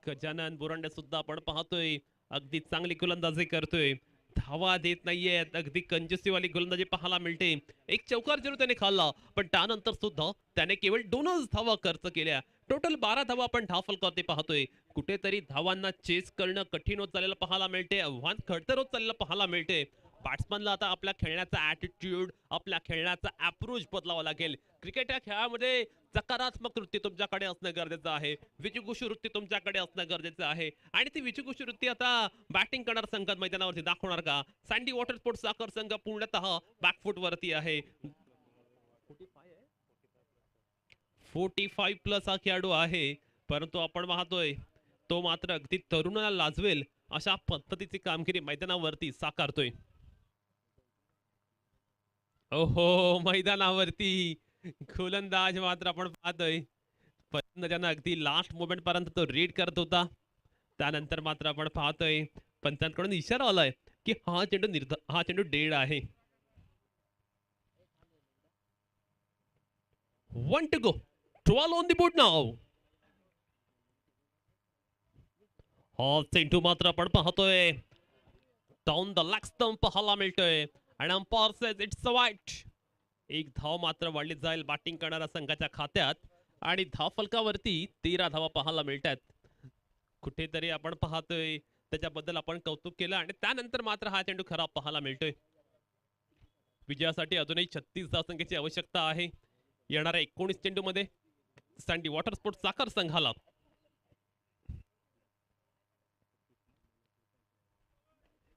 गजानन बुरांडे सुद्धा आपण पाहतोय अगदी चांगली गोलंदाजी करतोय, धावा देत नाहीये. अगदी कंजूसीवाली गोलंदाजी पाहायला मिळते. एक चौकार जरूर त्याने खाल्ला, पण त्यानंतर सुद्धा त्याने केवळ 2च धावा खर्च केल्या. टोटल 12 धावा आपण धावफलकावरती पाहतोय. कुठेतरी धावांना चेस करणं कठीण होत चाललेलं पाहायला मिळते. आव्हान खडतर होत चाललेलं पाहायला मिळते. बॅट्समनला आता आपल्या खेळण्याचा ॲटिट्यूड, आपल्या खेळण्याचा अप्रोच बदलावा लागेल. क्रिकेट या खेळामध्ये सकारात्मक वृत्ती तुमच्याकडे असणं गरजेचं आहे. विजयघोषी वृत्ती तुमच्याकडे असणं गरजेचं आहे. आणि ती विजयघोषी वृत्ती आता बॅटिंग करणाऱ्या संघात मैदानावरती दाखवणार का? सँडी वॉटर स्पोर्ट्स साखर संघ पूर्णतः बॅकफूट वरती आहे. 45 प्लस हा खेळाडू आहे, परंतु आपण पाहतोय तो मात्र अगदी तरुणाला लाजवेल अशा पद्धतीची कामगिरी मैदानावरती साकारतोय. ओहो, मैदानावरती गोलंदाज मात्र आपण पाहतोय फलंदाजांना अगदी लास्ट मोमेंट पर्यंत तो रीड करत होता. त्यानंतर मात्र आपण पाहतोय पंचांकडून इशारा आलाय की हा चेंडू डेड आहे. 1 to go, 12 on the board now. हा चेंडू मात्र आपण पाहतोय डाऊन द लेग स्टंप पाहायला मिळतोय आणि अंपायर सेज इट्स अ वाईट. एक धाव मात्र वाढली जाईल बॅटिंग करणाऱ्या संघाच्या खात्यात आणि धावफलकावरती 13 धावा पाहायला मिळतात. कुठेतरी आपण पाहतोय त्याच्याबद्दल आपण कौतुक केलं आणि त्यानंतर मात्र हा चेंडू खराब पाहायला मिळतोय. विजयासाठी अजूनही 36 धावसंख्येची आवश्यकता आहे. येणाऱ्या 19 चेंडू मध्ये सँडी वॉटर स्पोर्ट्स साखर संघाला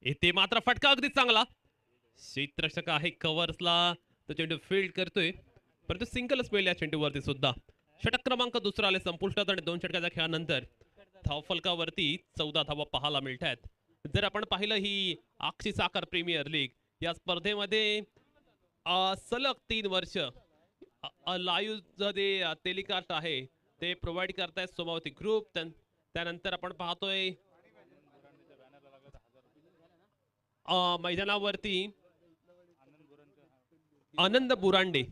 येथे मात्र फटका अगदी चांगला. क्षेत्ररक्षक आहे कव्हर्सला, तो चेंडू फील्ड करतोय, परंतु सिंगल स्पेल या चेंडूवरती सुद्धा. षटक क्रमांक दुसरा आले संपुष्टात आणि 2 षटकाच्या खेळानंतर धावफलकावरती 14 धावा पाहायला मिळतात. जर आपण पाहिलं ही आक्षी साखर प्रीमियर लीग या स्पर्धेमध्ये सलग 3 वर्ष लाईव्ह जे टेलिकास्ट आहे ते प्रोव्हाइड करतायत सोमावती ग्रुप. त्यानंतर आपण पाहतोय मैदानावरती आनंद बुरांडे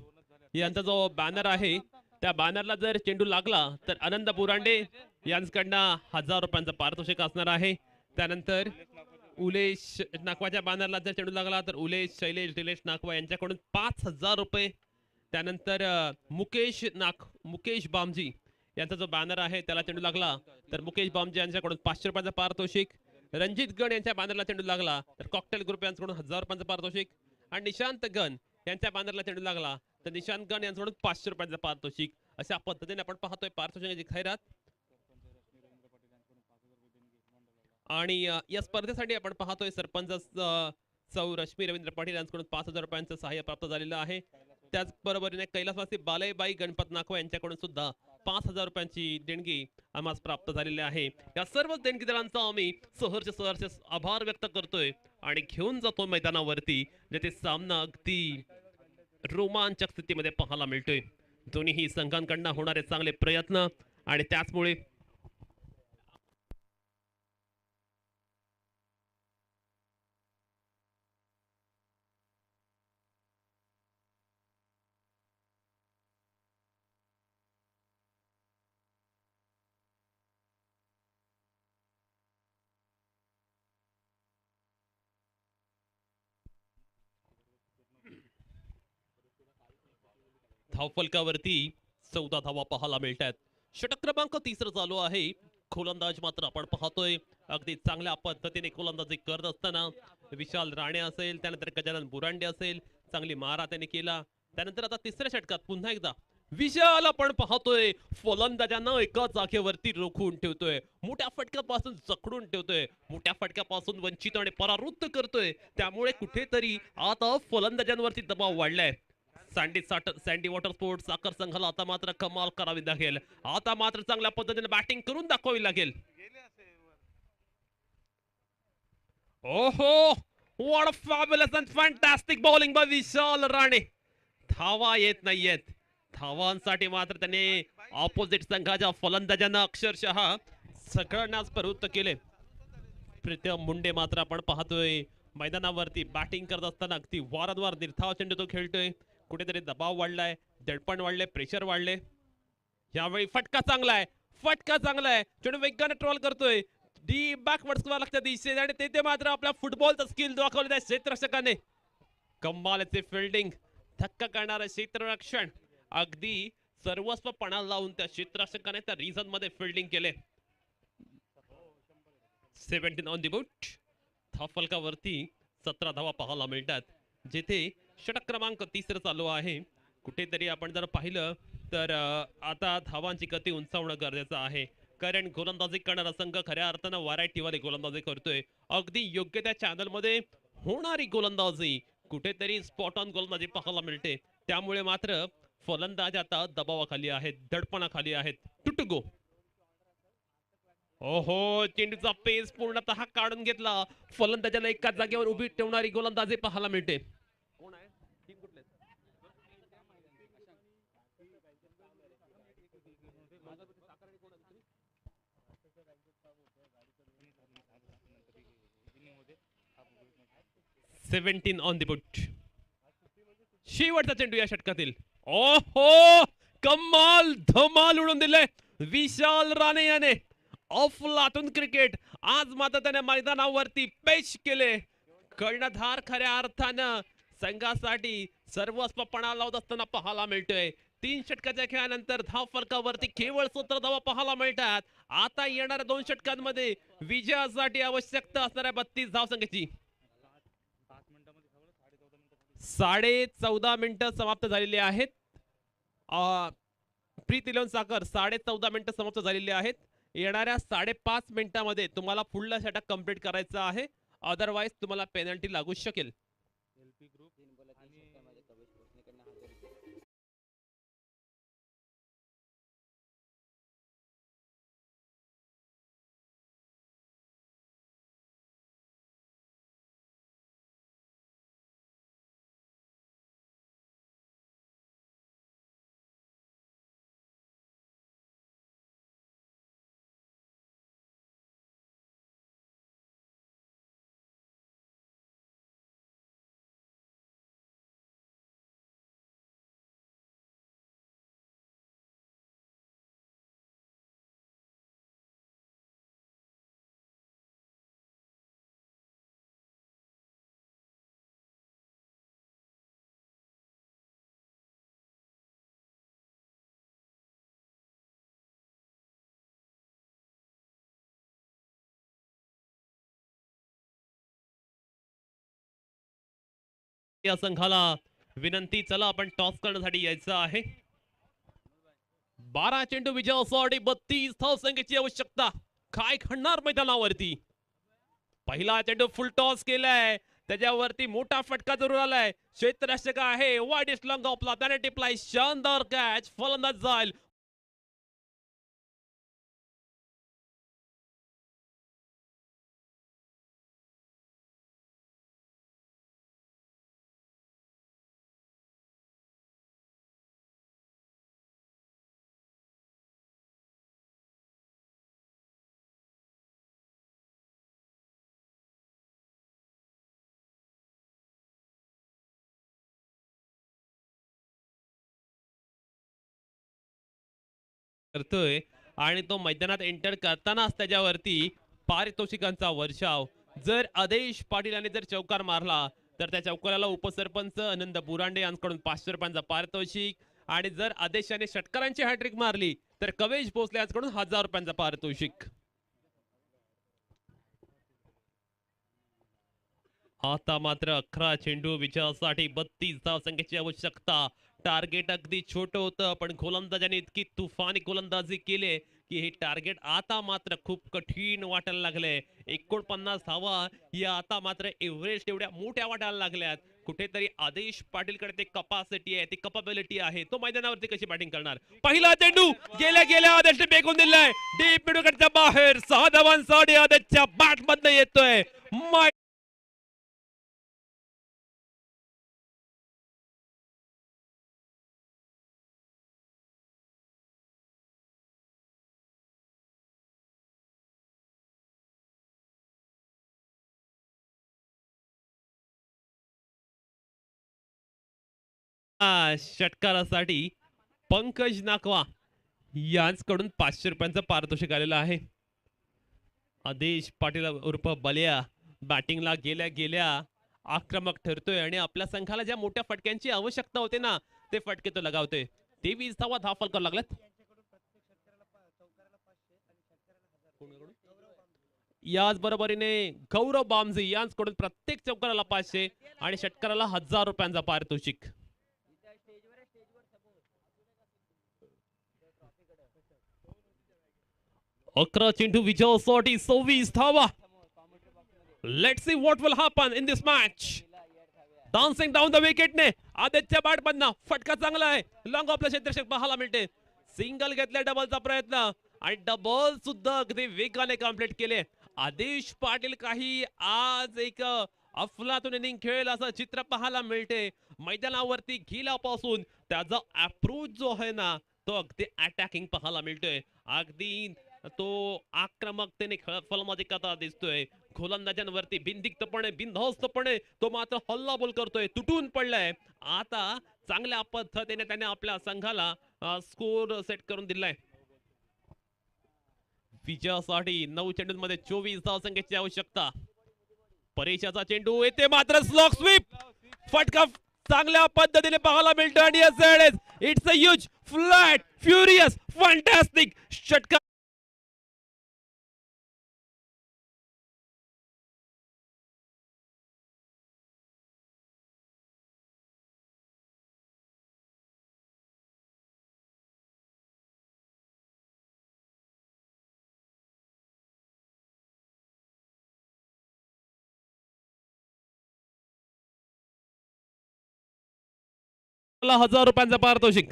यांचा जो बॅनर आहे त्या बॅनरला जर चेंडू लागला तर आनंद बुरांडे यांच्याकडनं 1000 रुपयांचं पारितोषिक असणार आहे. त्यानंतर उलेश नाकवाच्या बॅनरला जर चेंडू लागला तर उलेश शैलेश दिलेश नाकवा यांच्याकडून 5000 रुपये. त्यानंतर मुकेश बामजी यांचा जो बॅनर आहे त्याला चेंडू लागला तर मुकेश बामजी यांच्याकडून 500 रुपयांचं पारितोषिक. रणजित गड यांच्या बॅनरला चेंडू लागला तर कॉकटेल ग्रुप यांच्याकडून 1000 रुपयांचं पारितोषिक. आणि निशांत गण यांच्या बॅनरला चेंडू लागला तर निशांत गण यांच्याकडून 500 रुपयाचा पारितोषिक अशा पद्धतीने आपण पाहतोय पारितोषिकाची खैरात. आणि या स्पर्धेसाठी आपण पाहतोय सरपंच सौ रश्मी रवींद्र पाटील यांच्याकडून 5,000 रुपयांचं सहाय्य प्राप्त झालेलं आहे. त्याचबरोबरीने कैलासवासी बालेबाई गणपत नाखवा यांच्याकडून सुद्धा 5,000 रुपयांची देणगी आम्हाला प्राप्त झालेली आहे. या सर्व देणगीदारांचा आम्ही सहर्ष आभार व्यक्त करतोय आणि घेऊन जातो मैदानावरती जेथे सामना अगदी रोमांचक स्थितीमध्ये पाहायला मिळतोय. दोन्ही संघांकडनं होणारे चांगले प्रयत्न आणि त्याचमुळे धावफलकावरती 14 धावा पाहायला मिळतात. षटक क्रमांक 3 चालू आहे. गोलंदाज मात्र आपण पाहतोय अगदी चांगल्या पद्धतीने गोलंदाजी करत असताना विशाल राणे असेल, त्यानंतर गजानन बुरांडे असेल, चांगली मारा त्याने केला. त्यानंतर आता तिसऱ्या षटकात पुन्हा एकदा विशाल आपण पाहतोय फलंदाजांना एका जागेवरती रोखून ठेवतोय, मोठ्या फटक्यापासून जखडून ठेवतोय, मोठ्या फटक्यापासून वंचित आणि परावृत्त करतोय. त्यामुळे कुठेतरी आता फलंदाजांवरती दबाव वाढलाय. सँडी वॉटर स्पोर्ट्स साखर संघाला आता मात्र कमाल करावी लागेल. आता मात्र चांगल्या पद्धतीने बॅटिंग करून दाखवावी लागेल. ओहो, what a fabulous and fantastic bowling by Vishal Rane. धावा येत नाहीयेत. धावांसाठी मात्र त्याने ऑपोजिट संघाच्या फलंदाजांना अक्षरशः सगळ्यांनाच प्रवृत्त केले. प्रीतम मुंडे मात्र आपण पाहतोय मैदानावरती बॅटिंग करत असताना अगदी वारंवार निर्धाव चेंडू तो खेळतोय. कुठेतरी दबाव वाढलाय, दडपण वाढले, प्रेशर वाढले. यावेळी फटका चांगला आहे, फटका चांगला आहे. चेंडू वेगाने ट्रॉल करतोय डी बॅकवर्ड स्क्वेअर दिशेत आणि तेथे मात्र आपला फुटबॉलचा स्किल दाखवले त्या क्षेत्ररक्षकाने. कमालचे फिल्डिंग, धक्का करणारे क्षेत्ररक्षण, अगदी सर्वस्व पणाला लावून त्या क्षेत्ररक्षकाने त्या रिझन मध्ये फिल्डिंग केले. 17 ऑन दी बूट. धावफलकावरती 17 धावा पाहायला मिळतात. जेथे षटक क्रमांक 3 चालू आहे. कुठेतरी आपण जर पाहिलं तर आता धावांची गती उंचावणं गरजेचं आहे, कारण गोलंदाजी करणारा संघ खऱ्या अर्थानं व्हरायटीवाली गोलंदाजी करतोय. अगदी योग्य त्या चॅनल मध्ये होणारी गोलंदाजी, कुठेतरी स्पॉट ऑन गोलंदाजी पाहायला मिळते. त्यामुळे मात्र फलंदाज आता दबावाखाली आहेत, दडपणाखाली आहेत. To go. ओहो, चेंडूचा पेस पूर्णतः काढून घेतला. फलंदाजाला एका जागेवर उभी ठेवणारी गोलंदाजी पाहायला मिळते. कोण आहे? टीम कुठले? 17 ऑन द बुट. शेवटचा चेंडू या षटकातील. ओहो, कमाल धमाल उडून दिले विशाल राणे याने. अफलातून क्रिकेट आज मात्र त्याने मैदानावरती पेश केले. कर्णधार खऱ्या अर्थानं संघासाठी सर्वस्व पणा लावत असताना पाहायला मिळतोय. 3 षटकाच्या खेळानंतर धाव फलकावरती केवळ 17 धावा पाहायला मिळतात. आता येणाऱ्या 2 षटकांमध्ये विजयासाठी आवश्यकता असणाऱ्या 32 धावसंख्येची 14.5 मिनिटं समाप्त झालेली आहेत. प्रीत इलेव्हन साखर 14.5 मिनिटं समाप्त झालेली आहेत. येणाऱ्या 5.5 मिनिटांमध्ये तुम्हाला फुल षटक कंप्लीट करायचं आहे, अदरवाईज तुम्हाला पेनल्टी लागू शकेल. या संघाला विनंती, चला आपण टॉस करण्यासाठी यायचं आहे. 12 चेंडू विजयासाठी 32 धावसंख्येची आवश्यकता. काय घडणार मैदानावरती? पहिला चेंडू फुल टॉस केलाय, त्याच्यावरती मोठा फटका जरूर आलाय. क्षेत्ररक्षक आहे वाईड लॉंग ऑफला, त्याने टिपलाय शानदार कॅच. फलंदाज जाईल. करतोय आणि तो मैदानात एंटर करतानाच त्याच्यावरती पारितोषिकांचा वर्षाव. जर आदेश पाटील यांनी जर चौकार मारला तर त्या चौकाराला उपसरपंच आनंद बुरांडे यांच्याकडून 500 रुपयांचा पारितोषिक, आणि जर आदेश याने षटकारांची हॅट्रिक मारली तर कवेश भोसले यांच्याकडून 1000 रुपयांचा पारितोषिक. आता मात्र 11 चेंडू विजयासाठी 32 धावसंख्येची आवश्यकता. टार्गेट अगदी छोटं होतं, पण गोलंदाजाने इतकी तुफानी गोलंदाजी केली की हे टार्गेट आता मात्र खूप कठीण वाटायला लागलंय. 49 धावा या आता मात्र एव्हरेस्ट एवढ्या मोठ्या वाटायला लागल्यात. कुठेतरी आदेश पाटीलकडे ते कपॅसिटी आहे, ती कपॅबिलिटी आहे, तो मैदानावरती कशी बॅटिंग करणार. पहिला चेंडू गेल्या गेल्या आदेशने फेकून दिलाय डीप मिडविकेटच्या बाहेर. 6 धावांसाठी आदेशच्या बॅट मधनं येतोय. षटकारासाठी पंकज नाकवा यांच्याकडून 500 रुपयांचं पारितोषिक आलेलं आहे. आदेश पाटील उर्फ बलिया बॅटिंगला गेल्या गेल्या आक्रमक ठरतोय आणि आपल्या संघाला ज्या मोठ्या फटक्यांची आवश्यकता होते ना, ते फटके तो लगावतोय. 23 धावा धाव फलकावर लागल्यात. याच बरोबरीने गौरव बामजी यांच्याकडून प्रत्येक चौकाराला 500 आणि षटकाराला 1000 रुपयांचा पारितोषिक. 11 चेंडू विजयासाठी 26 धावा. Let's see what will happen in this match. Dancing down the wicket ने आदित्य बॅट मधनं फटका चांगला आहे. लॉंग ऑफला क्षेत्ररक्षक पाहायला मिळते. सिंगल घेतल्या, डबलचा प्रयत्न आणि डबल सुद्धा अगदी वेगाने कंप्लीट केले. आदेश पाटील काही आज एक अफलातून इनिंग खेळेल असं चित्र पाहायला मिळते. मैदानावरती गेल्यापासून त्याचा अप्रोच जो आहे ना, तो अगदी अटॅकिंग पाहायला मिळतोय. अगदी तो आक्रमकतेने फलंदाजी करता दिसतोय. गोलंदाजांवरती बिनदिक्तपणे बिनधास्तपणे तो मात्र हल्लाबोल करतोय. तुटून पडलाय. आता चांगल्या पद्धतीने त्याने आपल्या संघाला स्कोर सेट करून दिलाय. विजयासाठी 9 चेंडूंमध्ये 24 धावसंख्येची आवश्यकता. परेशाचा चेंडू येते मात्र स्लॉग स्वीप. फटका चांगल्या पद्धतीने पाहायला मिळतो आणि it's a huge flat furious fantastic षटकार. मला 1000 रुपयांचा पारितोषिक.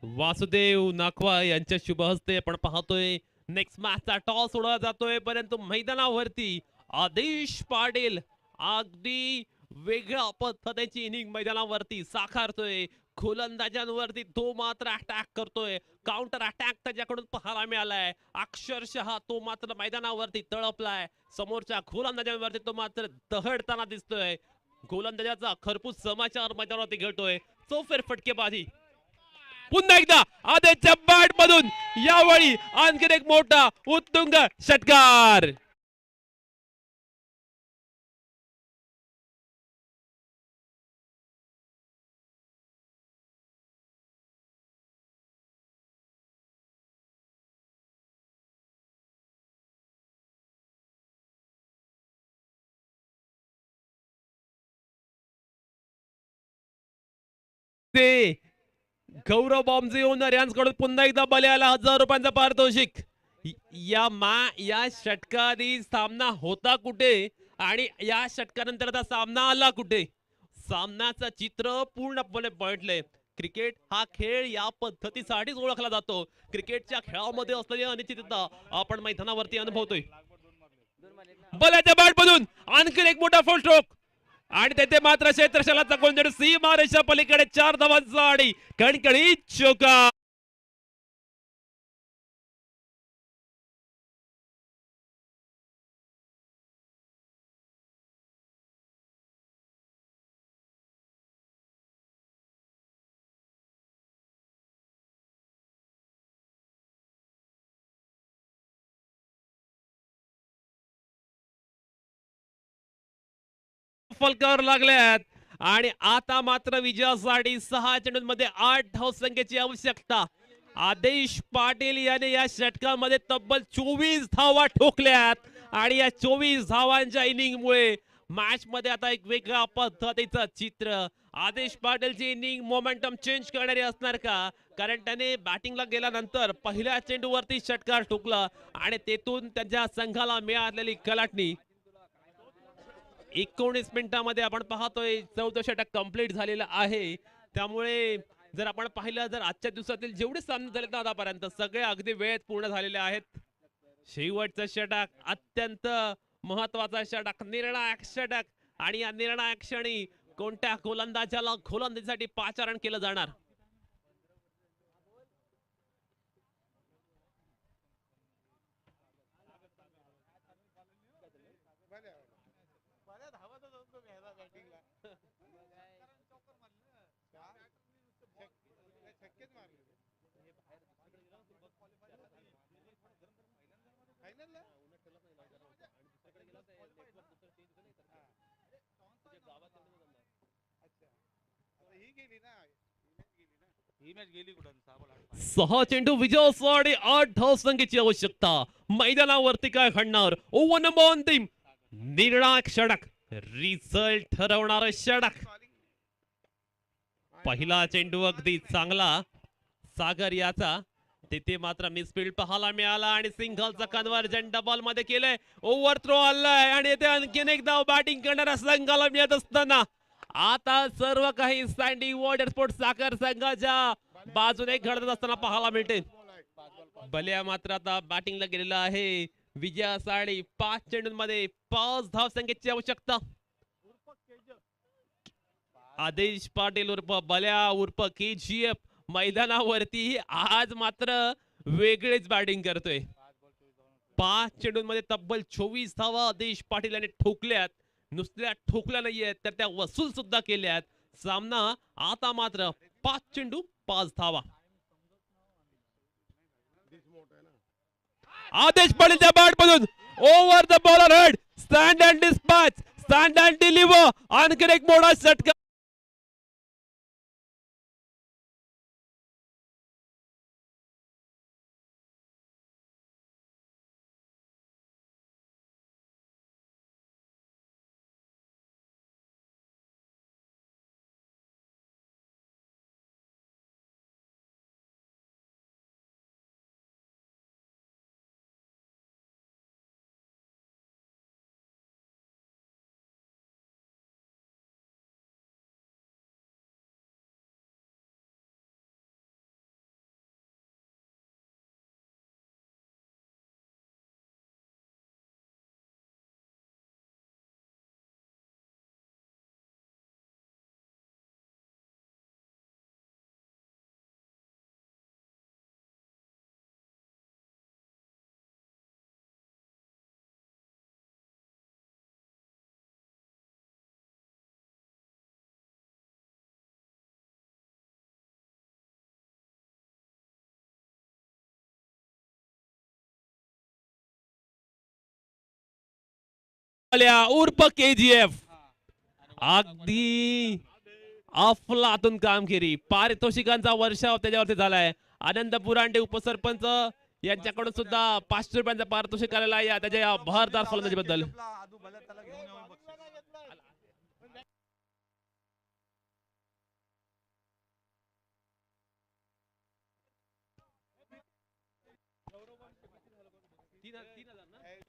वासुदेव नाखवा यांच्या शुभ हस्ते आपण पाहतोय नेक्स्ट मॅचचा टॉस उडवला जातोय, परंतु मैदानावरती आदेश पाटील अगदी वेगळ्या पद्धतीची इनिंग मैदानावरती साकारतोय. गोलंदाजांवरती तो मात्र अटॅक करतोय. काउंटर अटॅक त्याच्याकडून पाहायला मिळालाय. अक्षरशः तो मात्र मैदानावरती तळपलाय. समोरच्या गोलंदाजांवरती तो मात्र दहडताना दिसतोय. गोलंदाजाचा खरपूस समाचार मैदानावरती घडतोय. चौफेर फटकेबाजी. पुन्हा एकदा आदेशच्या बॅट मधून यावेळी आणखी एक मोठा उत्तुंग षटकार. इथे गौरव बॉम्बे ओनर यांच्याकडून पुन्हा एकदा बल्याला 1000 रुपयांचा पारितोषिक. या षटकाआधी सामना होता कुठे आणि या षटकानंतर आता सामना आला कुठे. सामनाचं चित्र पूर्णपणे पलटले. क्रिकेट हा खेळ या पद्धतीसाठीच ओळखला जातो. क्रिकेटच्या खेळामध्ये असलेली अनिश्चितता आपण मैदानावरती अनुभवतोय. बल्याच्या बॅटमधून आणखी एक मोठा फुल स्ट्रोक आणि तेथे मात्र क्षेत्रक्षणाचा गोंधळ. सीमारेषा पलीकडे 4 धावांचा आणि कणकणीत चौका. फलकावर लागल्यात आणि आता मात्र विजयासाठी 6 चेंडूंमध्ये 8 धावसंख्येची आवश्यकता. आदेश पाटील याने या षटकामध्ये तब्बल 24 धावा ठोकल्यात आणि या 24 धावांच्या इनिंगमुळे मॅच मध्ये आता एक वेगळ्या पद्धतीचं चित्र. आदेश पाटीलची इनिंग मोमेंटम चेंज करणारी असणार का, कारण त्याने बॅटिंगला गेल्यानंतर पहिल्या चेंडूवरती षटकार ठोकला आणि तेथून त्याच्या संघाला मिळालेली कलाटणी. 19 मिनिटांमध्ये आपण पाहतोय 14 षटक कंप्लीट झालेला आहे. त्यामुळे जर आपण पाहिलं तर आजच्या दिवसातील जेवढे सामने झाले ना आतापर्यंत सगळे अगदी वेळेत पूर्ण झालेले आहेत. शेवटचं षटक अत्यंत महत्वाचा षटक, निर्णायक षटक आणि या निर्णायक क्षणी कोणत्या गोलंदाजाला गोलंदाजीसाठी पाचारण केलं जाणार. सहा चेंडू विजयासाठी 8 धावसंख्येची आवश्यकता. मैदानावरती काय घडणार. ओव्हर नंबर अंतिम निर्णायक षटक, रिझल्ट ठरवणारा षटक. पहिला चेंडू अगदी चांगला सागर याचा, तिथे मात्र मिसफील्ड पाहायला मिळाला आणि सिंगलचा कन्व्हर्जन डबल मध्ये केलंय. ओव्हर थ्रो आलाय आणि येथे आणखीन एकदा बॅटिंग करणाऱ्या संघाला मिळत असताना आता सर्व काही स्टँडिंग वॉटर स्पोर्ट्स साखर संघाच्या बाजूने घडत असताना पाहायला मिळते. बल्या मात्र आता बॅटिंगला गेलेला आहे. विजयासाठी 5 चेंडूंमध्ये 5 धावसंख्येची आवश्यकता. आदेश पाटील उर्फ बल्या उर्फ KGF मैदानावरती आज मात्र वेगळीच बॅटिंग करतोय. 5 चेंडूंमध्ये तब्बल 24 धावा आदेश पाटील यांनी ठोकल्यात. नुसत्या ठोकल्या नाहीयेत तर त्या वसूल सुद्धा केल्यात. सामना आता मात्र 5 चेंडू 5 धावा. आदेश पाटीलच्या बॅटमधून over the bowler head, stand and dispatch, stand and deliver. आणखी एक मोठा षटकार. उर्फ KGF अगदी अफलातून कामगिरी. पारितोषिकांचा वर्षाव त्याच्यावरती झालाय. आनंद बुरांडे उपसरपंच यांच्याकडून सुद्धा 500 रुपयांचा पारितोषिक आलेला आहे त्याच्या या बहारदार फलंदाजीबद्दल. तीन हजार ना